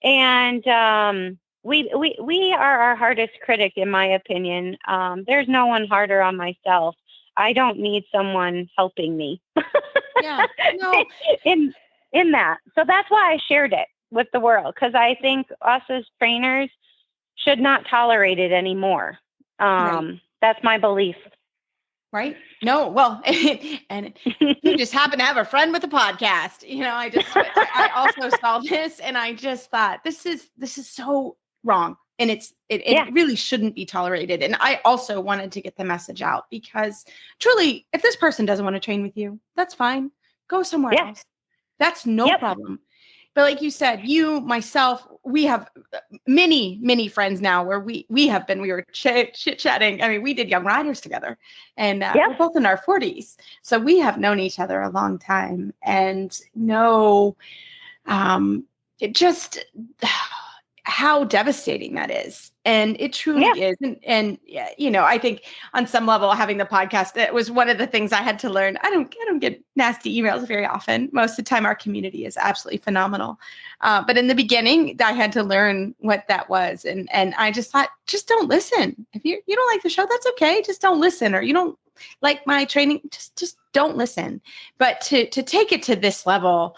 And we are our hardest critic, in my opinion. There's no one harder on myself. I don't need someone helping me. Yeah, no. in that. So that's why I shared it with the world, because I think us as trainers should not tolerate it anymore. That's my belief. Right? No, well, and you just happen to have a friend with a podcast. I also saw this, and I just thought, this is so wrong. And it really shouldn't be tolerated. And I also wanted to get the message out, because truly, if this person doesn't want to train with you, that's fine. Go somewhere else. That's no problem. But like you said, you, myself, we have many, many friends now where we were chit-chatting. I mean, we did Young Riders together, and we're both in our 40s. So we have known each other a long time, and know how devastating that is. And it truly is. And I think on some level, having the podcast, it was one of the things I had to learn. I don't get nasty emails very often. Most of the time, our community is absolutely phenomenal. But in the beginning, I had to learn what that was. And I just thought, just don't listen. If you don't like the show, that's okay. Just don't listen. Or you don't like my training, just don't listen. But to take it to this level,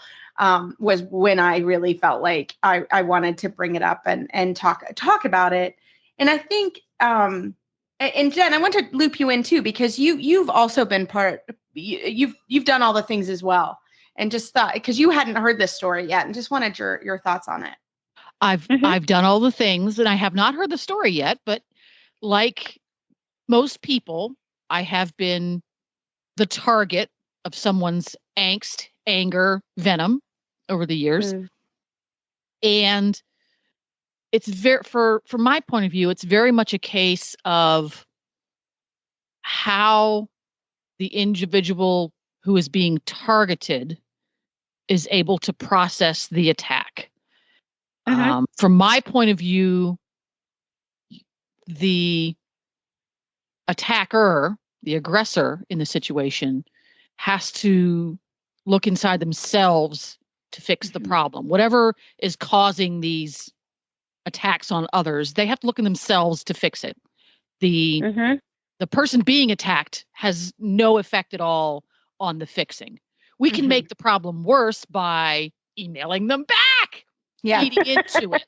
was when I really felt like I wanted to bring it up and talk about it. And I think, and Jen, I want to loop you in too, because you've also been you've done all the things as well. And just thought, because you hadn't heard this story yet, and just wanted your thoughts on it. I've done all the things, and I have not heard the story yet, but like most people, I have been the target of someone's angst, anger, venom over the years. And it's from my point of view, it's very much a case of how the individual who is being targeted is able to process the attack. From my point of view, the attacker, the aggressor in the situation, has to look inside themselves to fix the problem. Whatever is causing these attacks on others, they have to look in themselves to fix it. The the person being attacked has no effect at all on the fixing. We can make the problem worse by emailing them back, feeding into it.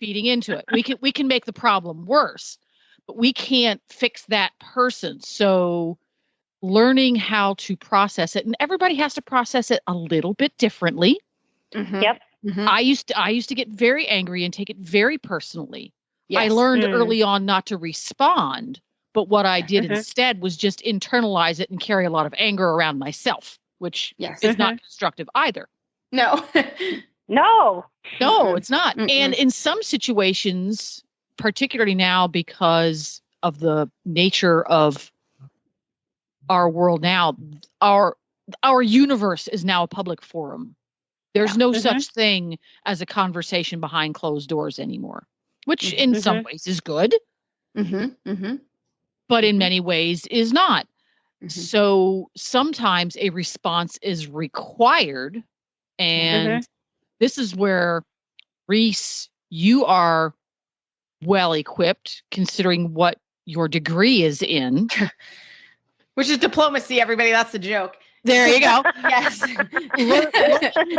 Feeding into it. We can make the problem worse, but we can't fix that person. So learning how to process it, and everybody has to process it a little bit differently. Yep. I used to get very angry and take it very personally. I learned early on not to respond, but what I did instead was just internalize it and carry a lot of anger around myself, which is not constructive either. No. No, it's not. And in some situations, particularly now because of the nature of our world now, our universe is now a public forum. There's no such thing as a conversation behind closed doors anymore, which in some ways is good, but in many ways is not. So sometimes a response is required. And this is where, Reese, you are well equipped considering what your degree is in. Which is diplomacy, everybody. That's the joke. There you go. Yes.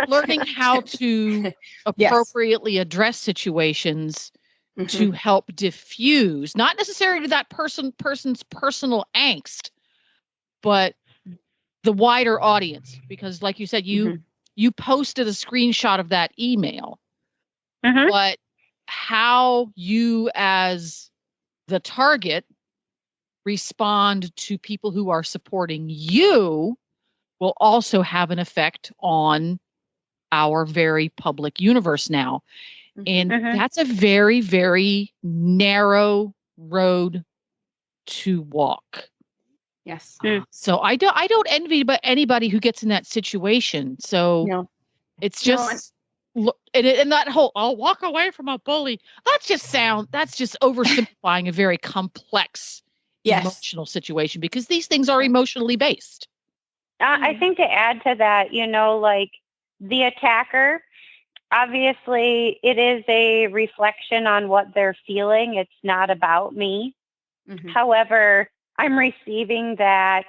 Learning how to appropriately address situations to help diffuse, not necessarily that person's personal angst, but the wider audience. Because like you said, you posted a screenshot of that email, but how you as the target respond to people who are supporting you will also have an effect on our very public universe now. And that's a very, very narrow road to walk. Yes. So I don't envy anybody who gets in that situation. So it's just, and that whole, I'll walk away from a bully. That's just oversimplifying a very complex emotional situation, because these things are emotionally based. I think to add to that, like the attacker, obviously it is a reflection on what they're feeling. It's not about me. However, I'm receiving that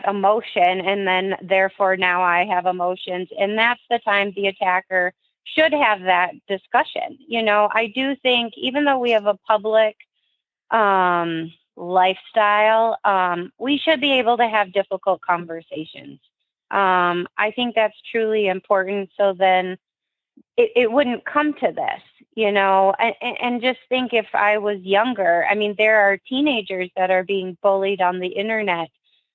emotion, and then therefore now I have emotions, and that's the time the attacker should have that discussion. I do think, even though we have a public lifestyle, we should be able to have difficult conversations. I think that's truly important. So then it wouldn't come to this, and just think, if I was younger, I mean, there are teenagers that are being bullied on the internet.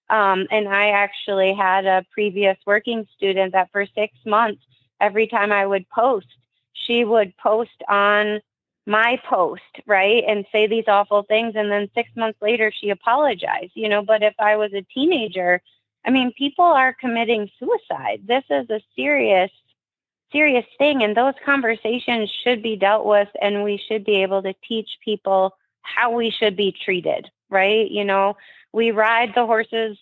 And I actually had a previous working student that for 6 months, every time I would post, she would post on my post, right, and say these awful things. And then 6 months later, she apologized, but if I was a teenager, I mean, people are committing suicide. This is a serious thing. And those conversations should be dealt with, and we should be able to teach people how we should be treated, right? We ride the horses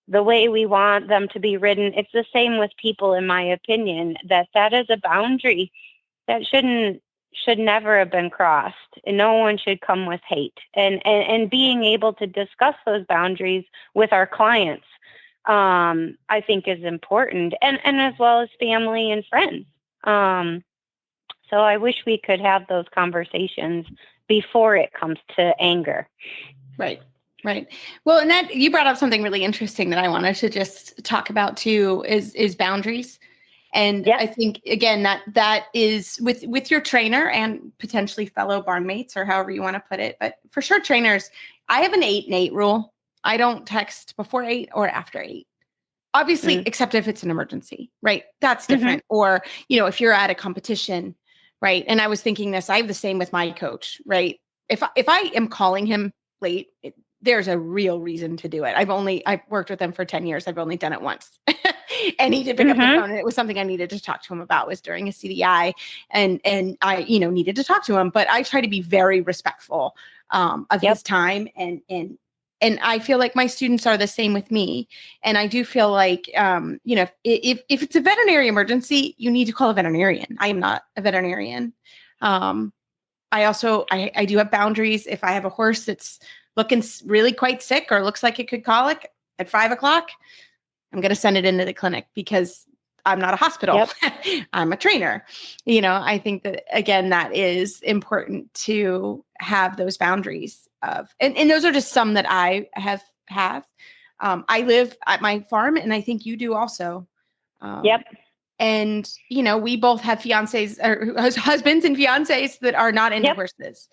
the way we want them to be ridden. It's the same with people, in my opinion, that is a boundary that should never have been crossed, and no one should come with hate, and being able to discuss those boundaries with our clients, I think is important, and as well as family and friends. So I wish we could have those conversations before it comes to anger. Right. Well, and that you brought up something really interesting that I wanted to just talk about too, is boundaries. And I think, again, that is with your trainer and potentially fellow barnmates, or however you want to put it. But for sure, trainers, I have an 8 and 8 rule. I don't text before 8 or after 8. Obviously, except if it's an emergency, right? That's different. Or, if you're at a competition, right? And I was thinking this, I have the same with my coach, right? If I am calling him late, there's a real reason to do it. I've worked with him for 10 years. I've only done it once. And he did pick up the phone, and it was something I needed to talk to him about. It was during a CDI, and I, needed to talk to him, but I try to be very respectful of his time. And I feel like my students are the same with me. And I do feel like, if it's a veterinary emergency, you need to call a veterinarian. I am not a veterinarian. I do have boundaries. If I have a horse that's looking really quite sick or looks like it could colic at 5:00, I'm going to send it into the clinic because I'm not a hospital. Yep. I'm a trainer. I think that, again, that is important to have those boundaries of, and those are just some that I have. I live at my farm, and I think you do also. Yep. And, we both have fiancés or husbands and fiancés that are not into horses.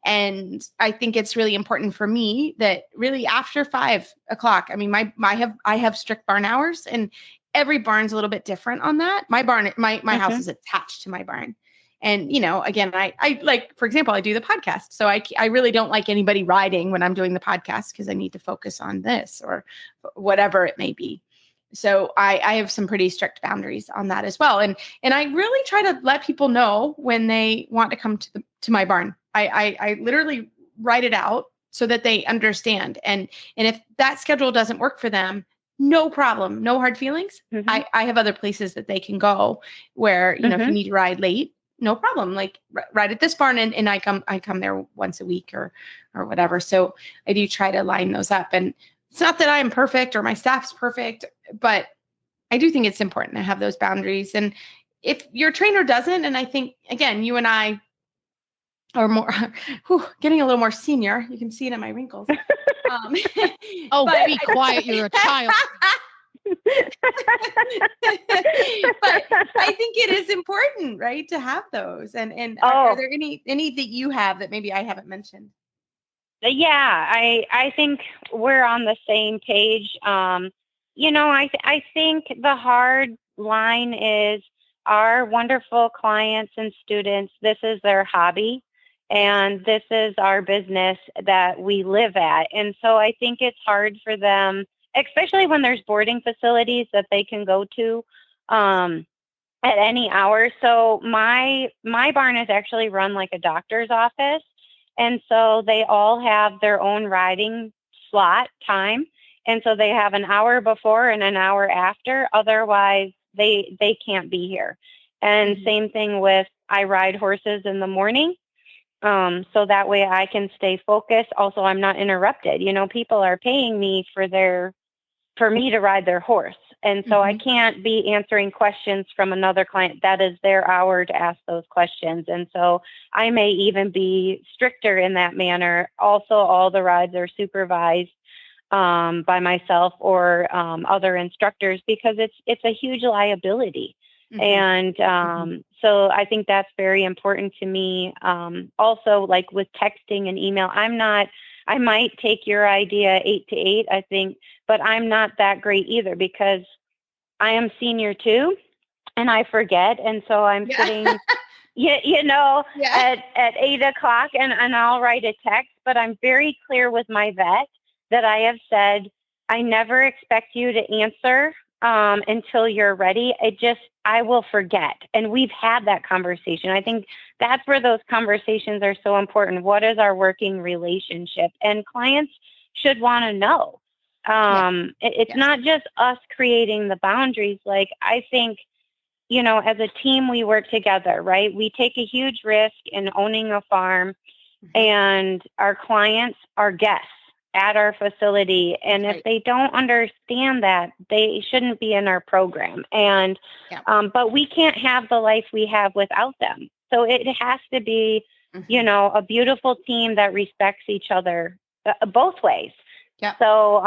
And I think it's really important for me that really after 5:00, I mean, I have strict barn hours, and every barn's a little bit different on that. My barn, my house is attached to my barn. And, again, I like, for example, I do the podcast. So I really don't like anybody riding when I'm doing the podcast because I need to focus on this or whatever it may be. So I have some pretty strict boundaries on that as well. And I really try to let people know when they want to come to my barn. I literally write it out so that they understand. And if that schedule doesn't work for them, no problem, no hard feelings. I have other places that they can go where, if you need to ride late, no problem. Like ride at this barn and I come there once a week or whatever. So I do try to line those up. And it's not that I am perfect or my staff's perfect, but I do think it's important to have those boundaries. And if your trainer doesn't, and I think, again, you and I are more, getting a little more senior. You can see it in my wrinkles. Be quiet. You're a child. But I think it is important, right, to have those. And are there any that you have that maybe I haven't mentioned? Yeah, I think we're on the same page. I think the hard line is our wonderful clients and students. This is their hobby. And this is our business that we live at. And so I think it's hard for them, especially when there's boarding facilities that they can go to at any hour. So my barn is actually run like a doctor's office. And so they all have their own riding slot time. And so they have an hour before and an hour after. Otherwise, they can't be here. And same thing with, I ride horses in the morning. So that way I can stay focused. Also, I'm not interrupted. People are paying me for me to ride their horse. And so I can't be answering questions from another client. That is their hour to ask those questions. And so I may even be stricter in that manner. Also, all the rides are supervised by myself or other instructors because it's a huge liability. And so I think that's very important to me. Also, like with texting and email, I might take your idea 8 to 8, I think, but I'm not that great either because I am senior too, and I forget. And so I'm sitting, at 8:00 and I'll write a text, but I'm very clear with my vet that I have said, I never expect you to answer until you're ready. I will forget. And we've had that conversation. I think that's where those conversations are so important. What is our working relationship? And clients should want to know. It's not just us creating the boundaries. Like, I think, as a team, we work together, right? We take a huge risk in owning a farm, and our clients are guests at our facility. And if they don't understand that, they shouldn't be in our program. And, but we can't have the life we have without them. So it has to be, a beautiful team that respects each other both ways. Yeah. So,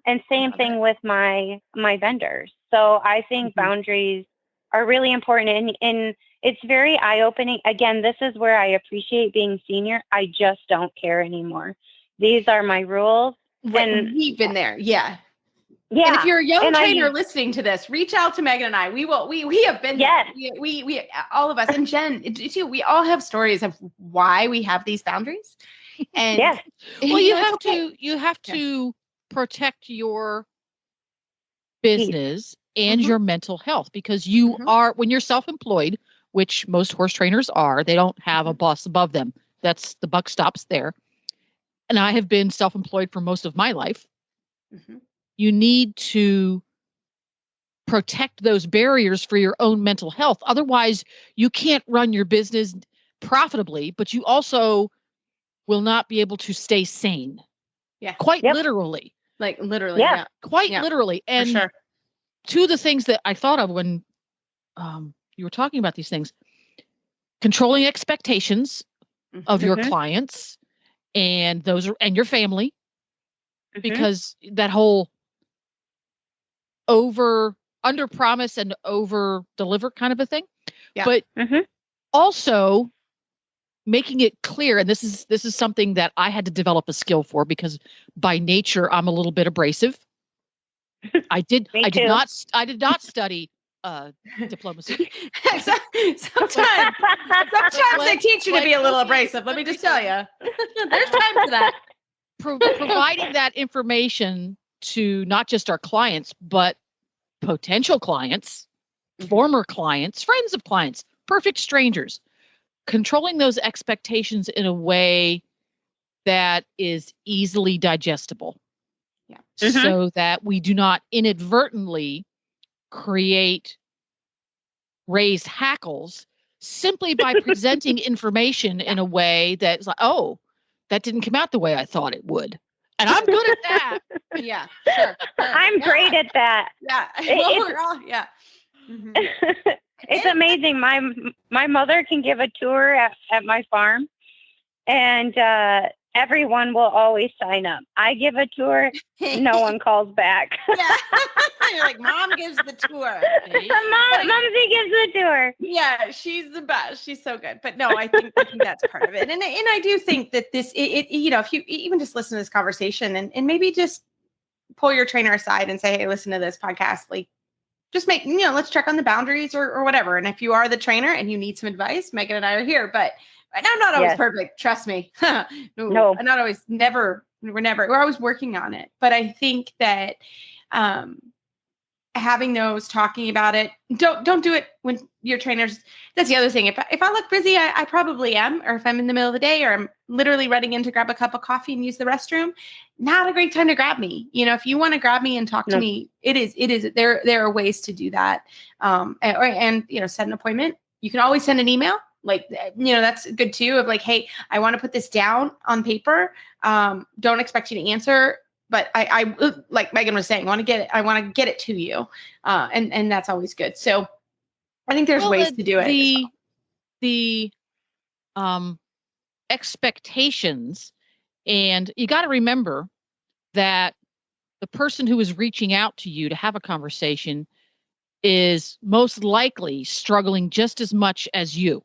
and same thing with my vendors. So I think boundaries are really important, and it's very eye-opening. Again, this is where I appreciate being senior. I just don't care anymore. These are my rules. And we've been there. Yeah. Yeah. And if you're a young trainer listening to this, reach out to Megan and I. We have been there. We all of us, and Jen too, we all have stories of why we have these boundaries. And well, you have to protect your business and your mental health, because you are, when you're self-employed, which most horse trainers are, they don't have a boss above them. That's the buck stops there. And I have been self-employed for most of my life. You need to protect those barriers for your own mental health. Otherwise, you can't run your business profitably, but you also will not be able to stay sane. Yeah. Quite Yep. literally. Like literally. Yeah. Yeah. Quite Yeah, literally. For And sure. two of the things that I thought of when you were talking about these things, controlling expectations of your Mhm. clients and your family, Mhm. because that whole under promise and over deliver kind of a thing. Yeah. But Mhm. also making it clear, and this is something that I had to develop a skill for, because by nature I'm a little bit abrasive. I did too. not study diplomacy. Sometimes they teach you to be a little abrasive. Let me just tell you, there's time for that. Providing that information to not just our clients, but potential clients, former clients, friends of clients, perfect strangers, controlling those expectations in a way that is easily digestible. Yeah. So that we do not inadvertently create raised hackles simply by presenting information in a way that's like, oh, that didn't come out the way I thought it would. And I'm good at that. Yeah, sure. I'm great at that. Yeah. It's- Yeah. Mhm. It's amazing. My mother can give a tour at my farm, and everyone will always sign up. I give a tour, no one calls back. Yeah. You're like, Mom gives the tour. Mumsy gives the tour. Yeah, she's the best. She's so good. But no, I think that's part of it. And I do think that this, if you even just listen to this conversation and maybe just pull your trainer aside and say, hey, listen to this podcast, like just let's check on the boundaries or whatever. And if you are the trainer and you need some advice, Megan and I are here, but I'm not always perfect. Trust me. No. I'm not always, we're always working on it. But I think that, having those, talking about it, don't do it when your trainers. That's the other thing. If I look busy, I probably am, or if I'm in the middle of the day, or I'm literally running in to grab a cup of coffee and use the restroom, not a great time to grab me. If you want to grab me and talk to me, it is. There are ways to do that. And set an appointment. You can always send an email. Like, that's good too, of like, hey, I want to put this down on paper. Don't expect you to answer. But I like Megan was saying, I want to get it to you. And that's always good. So I think there's ways to do it. The expectations, and you got to remember that the person who is reaching out to you to have a conversation is most likely struggling just as much as you.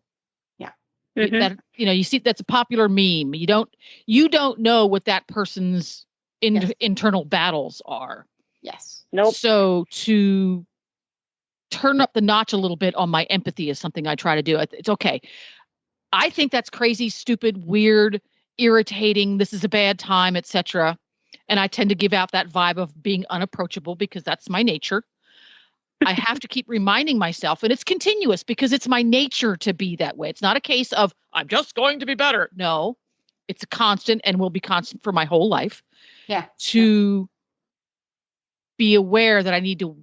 Yeah. Mhm. That, you see, that's a popular meme. You don't know what that person's internal battles are. Yes. Nope. So to turn up the notch a little bit on my empathy is something I try to do. It's okay. I think that's crazy, stupid, weird, irritating. This is a bad time, etc. And I tend to give out that vibe of being unapproachable because that's my nature. I have to keep reminding myself, and it's continuous because it's my nature to be that way. It's not a case of I'm just going to be better. No, it's a constant and will be constant for my whole life. Yeah. To be aware that I need to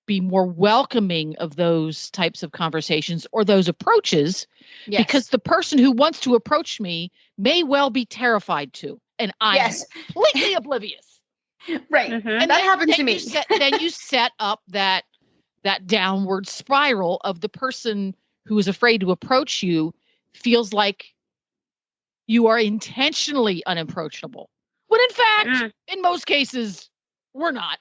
be more welcoming of those types of conversations or those approaches, because the person who wants to approach me may well be terrified to, and I'm completely oblivious. Right. Mhm. And that happened to me. Then you set up that downward spiral of the person who is afraid to approach you feels like you are intentionally unapproachable. When in fact, in most cases, we're not.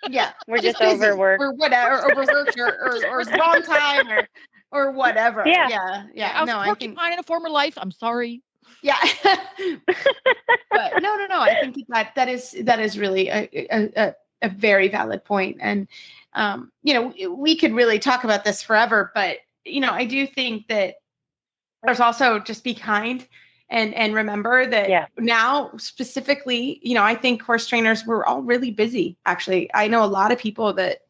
Yeah. We're just overworked. Or whatever, overworked or wrong time or whatever. Yeah. Yeah. I was a porcupine in a former life. I'm sorry. Yeah. But no. I think that is really a very valid point. And, we could really talk about this forever, but, I do think that there's also just be kind and remember that now specifically, I think horse trainers were all really busy. Actually, I know a lot of people that,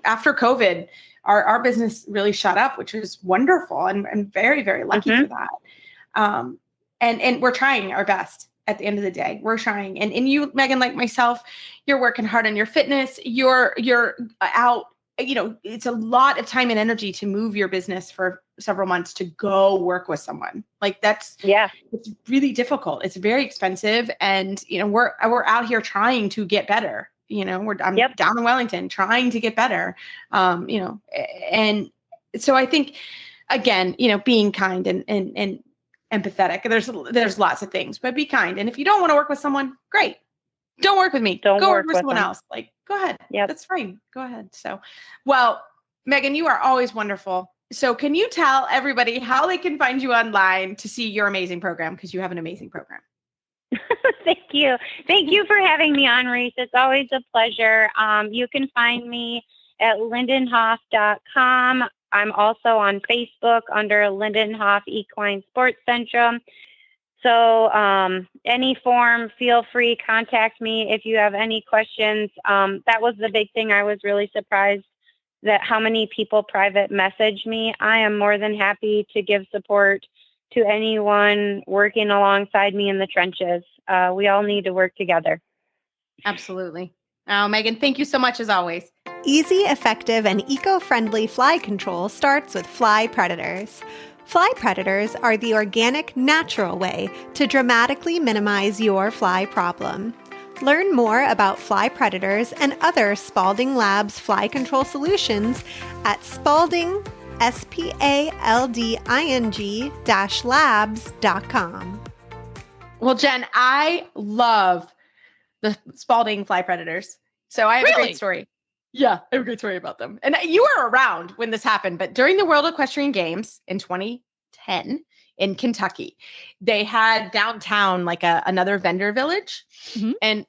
after COVID, our business really shot up, which was wonderful and very, very lucky for that. And we're trying our best at the end of the day. We're trying. And you, Megan, like myself, you're working hard on your fitness. You're out it's a lot of time and energy to move your business for several months to go work with someone. Like it's really difficult. It's very expensive. And, we're out here trying to get better. I'm down in Wellington trying to get better. And so I think, again, being kind and empathetic, there's lots of things, but be kind. And if you don't want to work with someone, great. Don't work with me. Go work with someone else. Like, go ahead. Yeah, that's fine. Go ahead. So, well, Meghan, you are always wonderful. So can you tell everybody how they can find you online to see your amazing program? Because you have an amazing program. Thank you. Thank you for having me on, Reese. It's always a pleasure. You can find me at lindenhoff.com. I'm also on Facebook under Lindenhoff Equine Sports Centrum. So any form, feel free, contact me if you have any questions. That was the big thing. I was really surprised that how many people private message me. I am more than happy to give support to anyone working alongside me in the trenches. We all need to work together. Absolutely. Oh, Meghan, thank you so much as always. Easy, effective, and eco-friendly fly control starts with fly predators. Fly predators are the organic, natural way to dramatically minimize your fly problem. Learn more about fly predators and other Spalding Labs fly control solutions at Spalding, spalding-labs.com. Well, Jen, I love the Spalding fly predators. So I have a great story. Yeah, I have a great story about them. And you were around when this happened, but during the World Equestrian Games in 2010 in Kentucky, they had downtown like another vendor village. Mm-hmm. And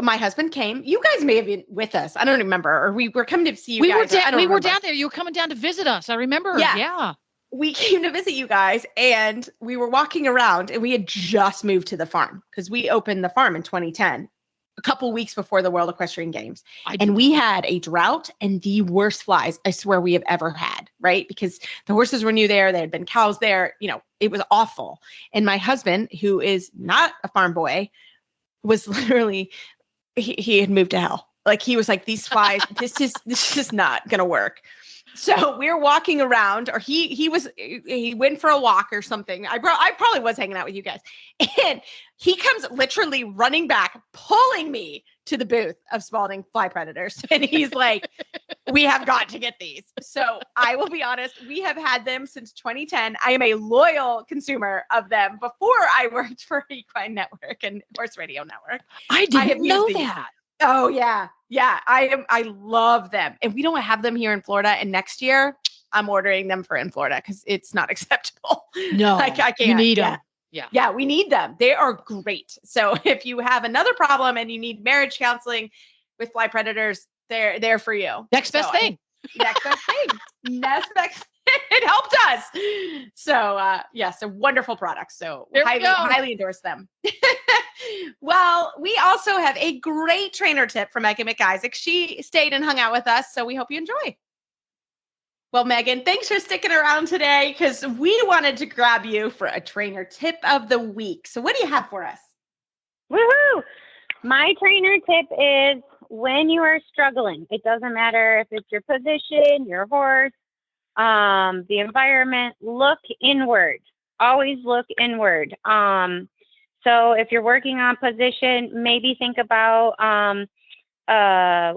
my husband came. You guys may have been with us. I don't remember. Or we were coming to see you guys. We were down there. You were coming down to visit us. I remember. Yeah. We came to visit you guys and we were walking around and we had just moved to the farm because we opened the farm in 2010. A couple weeks before the World Equestrian Games. And we had a drought and the worst flies I swear we have ever had, right? Because the horses were new there. There had been cows there. It was awful. And my husband, who is not a farm boy, was literally, he had moved to hell. Like he was like, these flies, this is not going to work. So we're walking around, or he went for a walk or something. I probably was hanging out with you guys. And he comes literally running back, pulling me to the booth of Spalding Fly Predators. And he's like, we have got to get these. So I will be honest, we have had them since 2010. I am a loyal consumer of them before I worked for Equine Network and Horse Radio Network. I didn't know that. Oh yeah. Yeah. I love them. And we don't have them here in Florida. And next year I'm ordering them in Florida because it's not acceptable. No, I can't. You need them. Yeah. We need them. They are great. So if you have another problem and you need marriage counseling with fly predators, they're there for you. Next best thing. It helped us. So, so wonderful products. So highly endorse them. Well, we also have a great trainer tip from Meghan McIssac. She stayed and hung out with us, so we hope you enjoy. Well, Meghan, thanks for sticking around today because we wanted to grab you for a trainer tip of the week. So what do you have for us? Woohoo! My trainer tip is when you are struggling, it doesn't matter if it's your position, your horse, the environment, look inward. Always look inward. So if you're working on position, maybe think about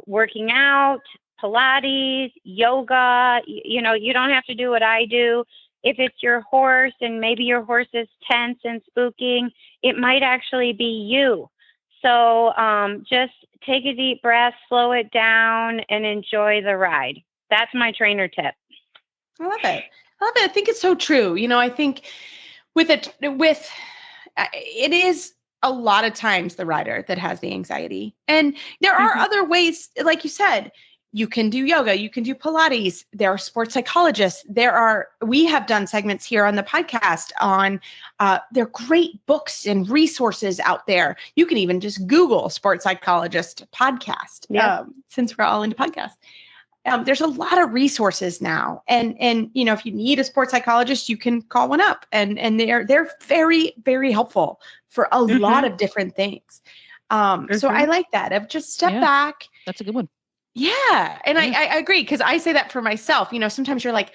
working out, Pilates, yoga. You don't have to do what I do. If it's your horse and maybe your horse is tense and spooking, it might actually be you. So just take a deep breath, slow it down, and enjoy the ride. That's my trainer tip. I love it. I think it's so true. I think it is a lot of times the rider that has the anxiety. And there are other ways, like you said, you can do yoga, you can do Pilates. There are sports psychologists. We have done segments here on the podcast on, there are great books and resources out there. You can even just Google sports psychologist podcast, since we're all into podcasts. There's a lot of resources now. And if you need a sports psychologist, you can call one up and they're very, very helpful for a lot of different things. So I like that of just step back. That's a good one. Yeah. And I agree, because I say that for myself. Sometimes you're like,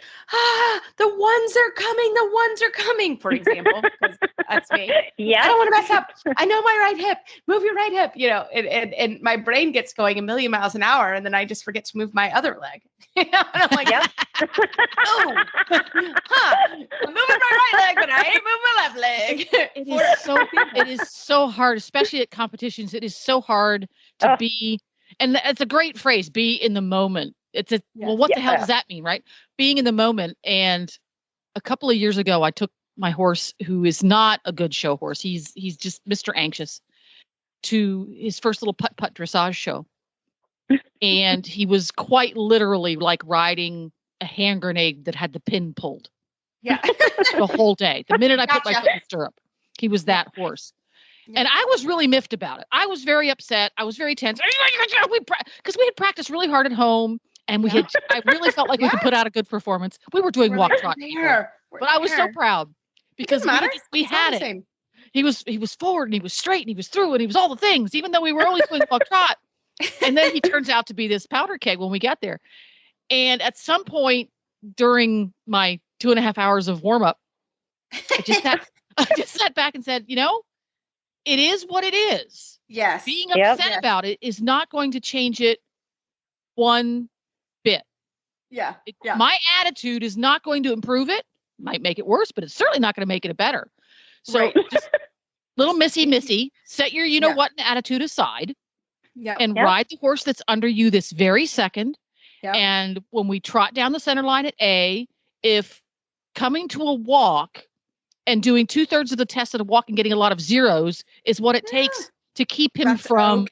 the ones are coming, for example, because that's me. Yeah. I don't want to mess up. I know my right hip. Move your right hip, and my brain gets going a million miles an hour, and then I just forget to move my other leg. And I'm like, oh, I'm moving my right leg, but I ain't moving my left leg. It is so hard, especially at competitions. It is so hard to be. And it's a great phrase, be in the moment. Well, what the hell does that mean, right? Being in the moment. And a couple of years ago, I took my horse, who is not a good show horse. He's just Mr. Anxious, to his first little putt-putt dressage show. And he was quite literally like riding a hand grenade that had the pin pulled. Yeah. The whole day. The minute I put my foot in the stirrup, he was that horse. And I was really miffed about it. I was very upset. I was very tense. Because we had practiced really hard at home, and I really felt like we could put out a good performance. We were doing walk trot, but I was so proud because we had it. He was forward, and he was straight, and he was through, and he was all the things, even though we were only doing walk trot. And then he turns out to be this powder keg when we got there. And at some point during my 2.5 hours of warm up, I just sat back and said, it is what it is. Yes. Being upset about it is not going to change it one bit. Yeah. My attitude is not going to improve it. Might make it worse, but it's certainly not going to make it better. So just little missy, set your what attitude aside and ride the horse that's under you this very second. Yep. And when we trot down the center line at A, if coming to a walk and doing 2/3 of the test at a walk and getting a lot of zeros is what it takes to keep him from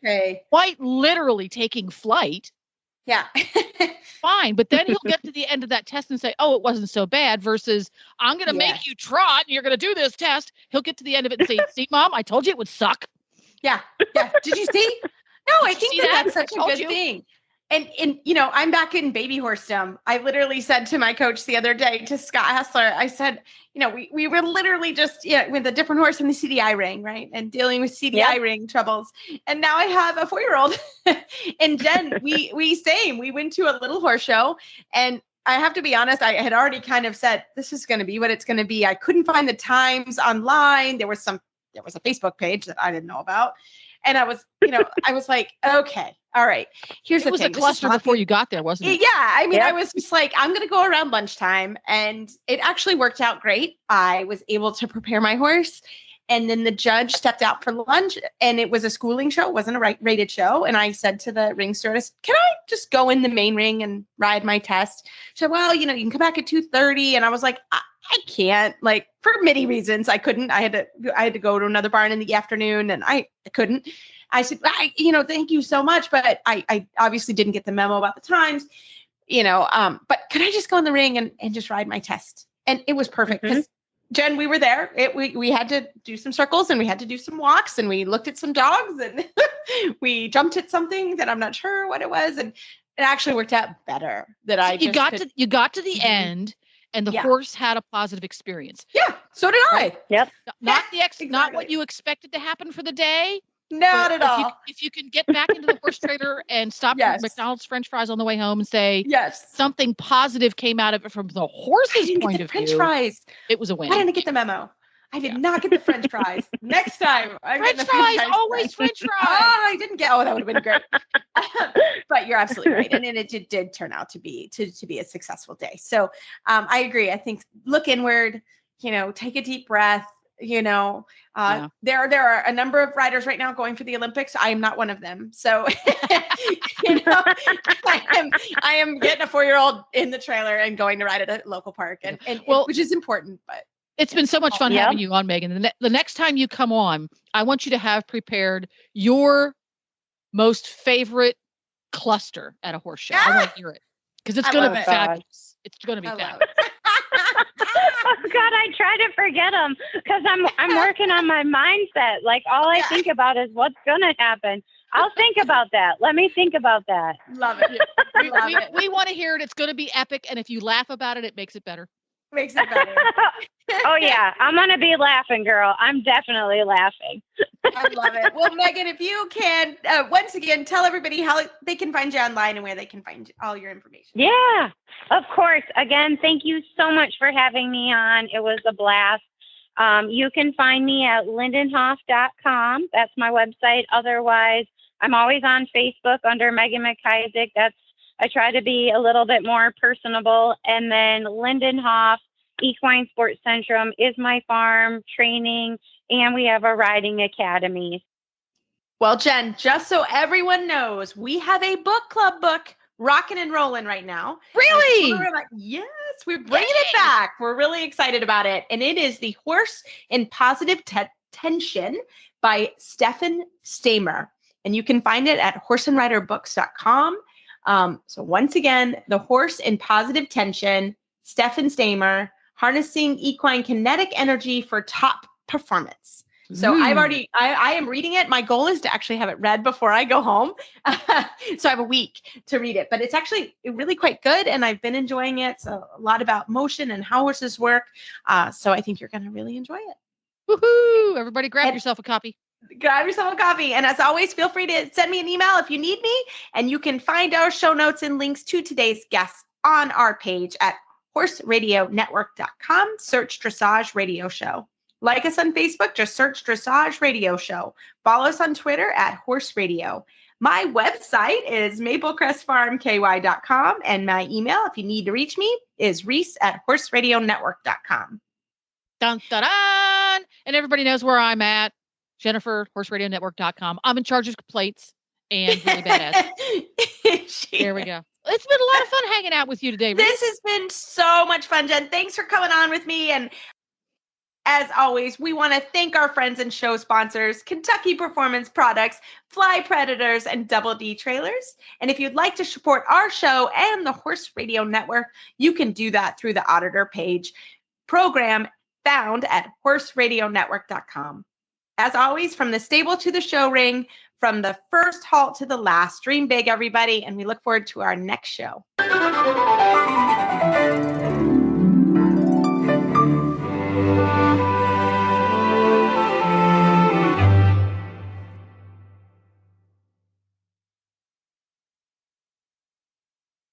quite literally taking flight. Yeah. Fine. But then he'll get to the end of that test and say, oh, it wasn't so bad, versus I'm going to make you trot and you're going to do this test. He'll get to the end of it and say, see, Mom, I told you it would suck. Yeah. Yeah. Did you see? No, I think that's such a good thing. And I'm back in baby horsedom. I literally said to my coach the other day, to Scott Hessler, I said, we were literally just with a different horse in the CDI ring, right? And dealing with CDI ring troubles. And now I have a 4-year-old. And Jen, we went to a little horse show, and I have to be honest, I had already kind of said, this is going to be what it's going to be. I couldn't find the times online. There was a Facebook page that I didn't know about. And I was, I was like, okay, all right, here's the thing. It was a cluster before you got there, wasn't it? Yeah. I mean, I was just like, I'm going to go around lunchtime, and it actually worked out great. I was able to prepare my horse, and then the judge stepped out for lunch, and it was a schooling show. It wasn't a rated show. And I said to the ring stewardess, can I just go in the main ring and ride my test? She said, well, you can come back at 2:30. And I was like, I can't, like, for many reasons. I couldn't. I had to go to another barn in the afternoon, and I couldn't. I said, thank you so much, but I obviously didn't get the memo about the times, but could I just go in the ring and just ride my test? And it was perfect because Jen, we were there. We had to do some circles, and we had to do some walks, and we looked at some dogs, and we jumped at something that I'm not sure what it was, and it actually worked out better. You got to the end. And the horse had a positive experience. Yeah, so did I. Yep. Not what you expected to happen for the day. Not at all. If you can get back into the horse trailer and stop at McDonald's French fries on the way home and say, something positive came out of it from the horse's point of view. French fries. It was a win. I didn't get the memo. I did not get the French fries. Next time, French fries, always French fries. I didn't get. Oh, that would have been great. But you're absolutely right, and it did turn out to be a successful day. So I agree. I think look inward. Take a deep breath. There are a number of riders right now going for the Olympics. I am not one of them. So I am getting a 4-year-old in the trailer and going to ride at a local park, and which is important, but. It's been so much fun having you on, Megan. The next time you come on, I want you to have prepared your most favorite cluster at a horse show. I want to hear it because it's going to be fabulous. It's going to be fabulous. Oh God, I try to forget them because I'm working on my mindset. Like all I think about is what's going to happen. I'll think about that. Let me think about that. Love it. We want to hear it. It's going to be epic, and if you laugh about it, it makes it better. Makes it better. Oh, yeah. I'm going to be laughing, girl. I'm definitely laughing. I love it. Well, Megan, if you can, once again, tell everybody how they can find you online and where they can find all your information. Yeah, of course. Again, thank you so much for having me on. It was a blast. You can find me at lindenhoff.com. That's my website. Otherwise, I'm always on Facebook under Meghan McIssac. I try to be a little bit more personable. And then Lindenhoff Equine Sports Centrum is my farm training, and we have a riding academy. Well, Jen, just so everyone knows, we have a book club book rocking and rolling right now. Really? Yes, we're bringing it back. We're really excited about it. And it is The Horse in Positive Tension by Stefan Stamer. And you can find it at horseandriderbooks.com. So once again, The Horse in Positive Tension, Stefan Stamer, Harnessing Equine Kinetic Energy for Top Performance. So I am reading it. My goal is to actually have it read before I go home. So I have a week to read it, but it's actually really quite good. And I've been enjoying it. So a lot about motion and how horses work. So I think you're going to really enjoy it. Woohoo! Everybody grab yourself a copy. Grab yourself a copy. And as always, feel free to send me an email if you need me. And you can find our show notes and links to today's guests on our page at horseradionetwork.com. Search Dressage Radio Show. Like us on Facebook, just search Dressage Radio Show. Follow us on Twitter at Horse Radio. My website is maplecrestfarmky.com, and my email, if you need to reach me, is reese@horseradionetwork.com. Dun, dun, dun. And everybody knows where I'm at. Jennifer, horseradionetwork.com. I'm in charge of complaints and really badass. There we go. It's been a lot of fun hanging out with you today, Reese. This has been so much fun, Jen. Thanks for coming on with me. And as always, we want to thank our friends and show sponsors, Kentucky Performance Products, Fly Predators, and Double D Trailers. And if you'd like to support our show and the Horse Radio Network, you can do that through the Auditor page program found at horseradionetwork.com. As always, from the stable to the show ring, from the first halt to the last, dream big, everybody, and we look forward to our next show.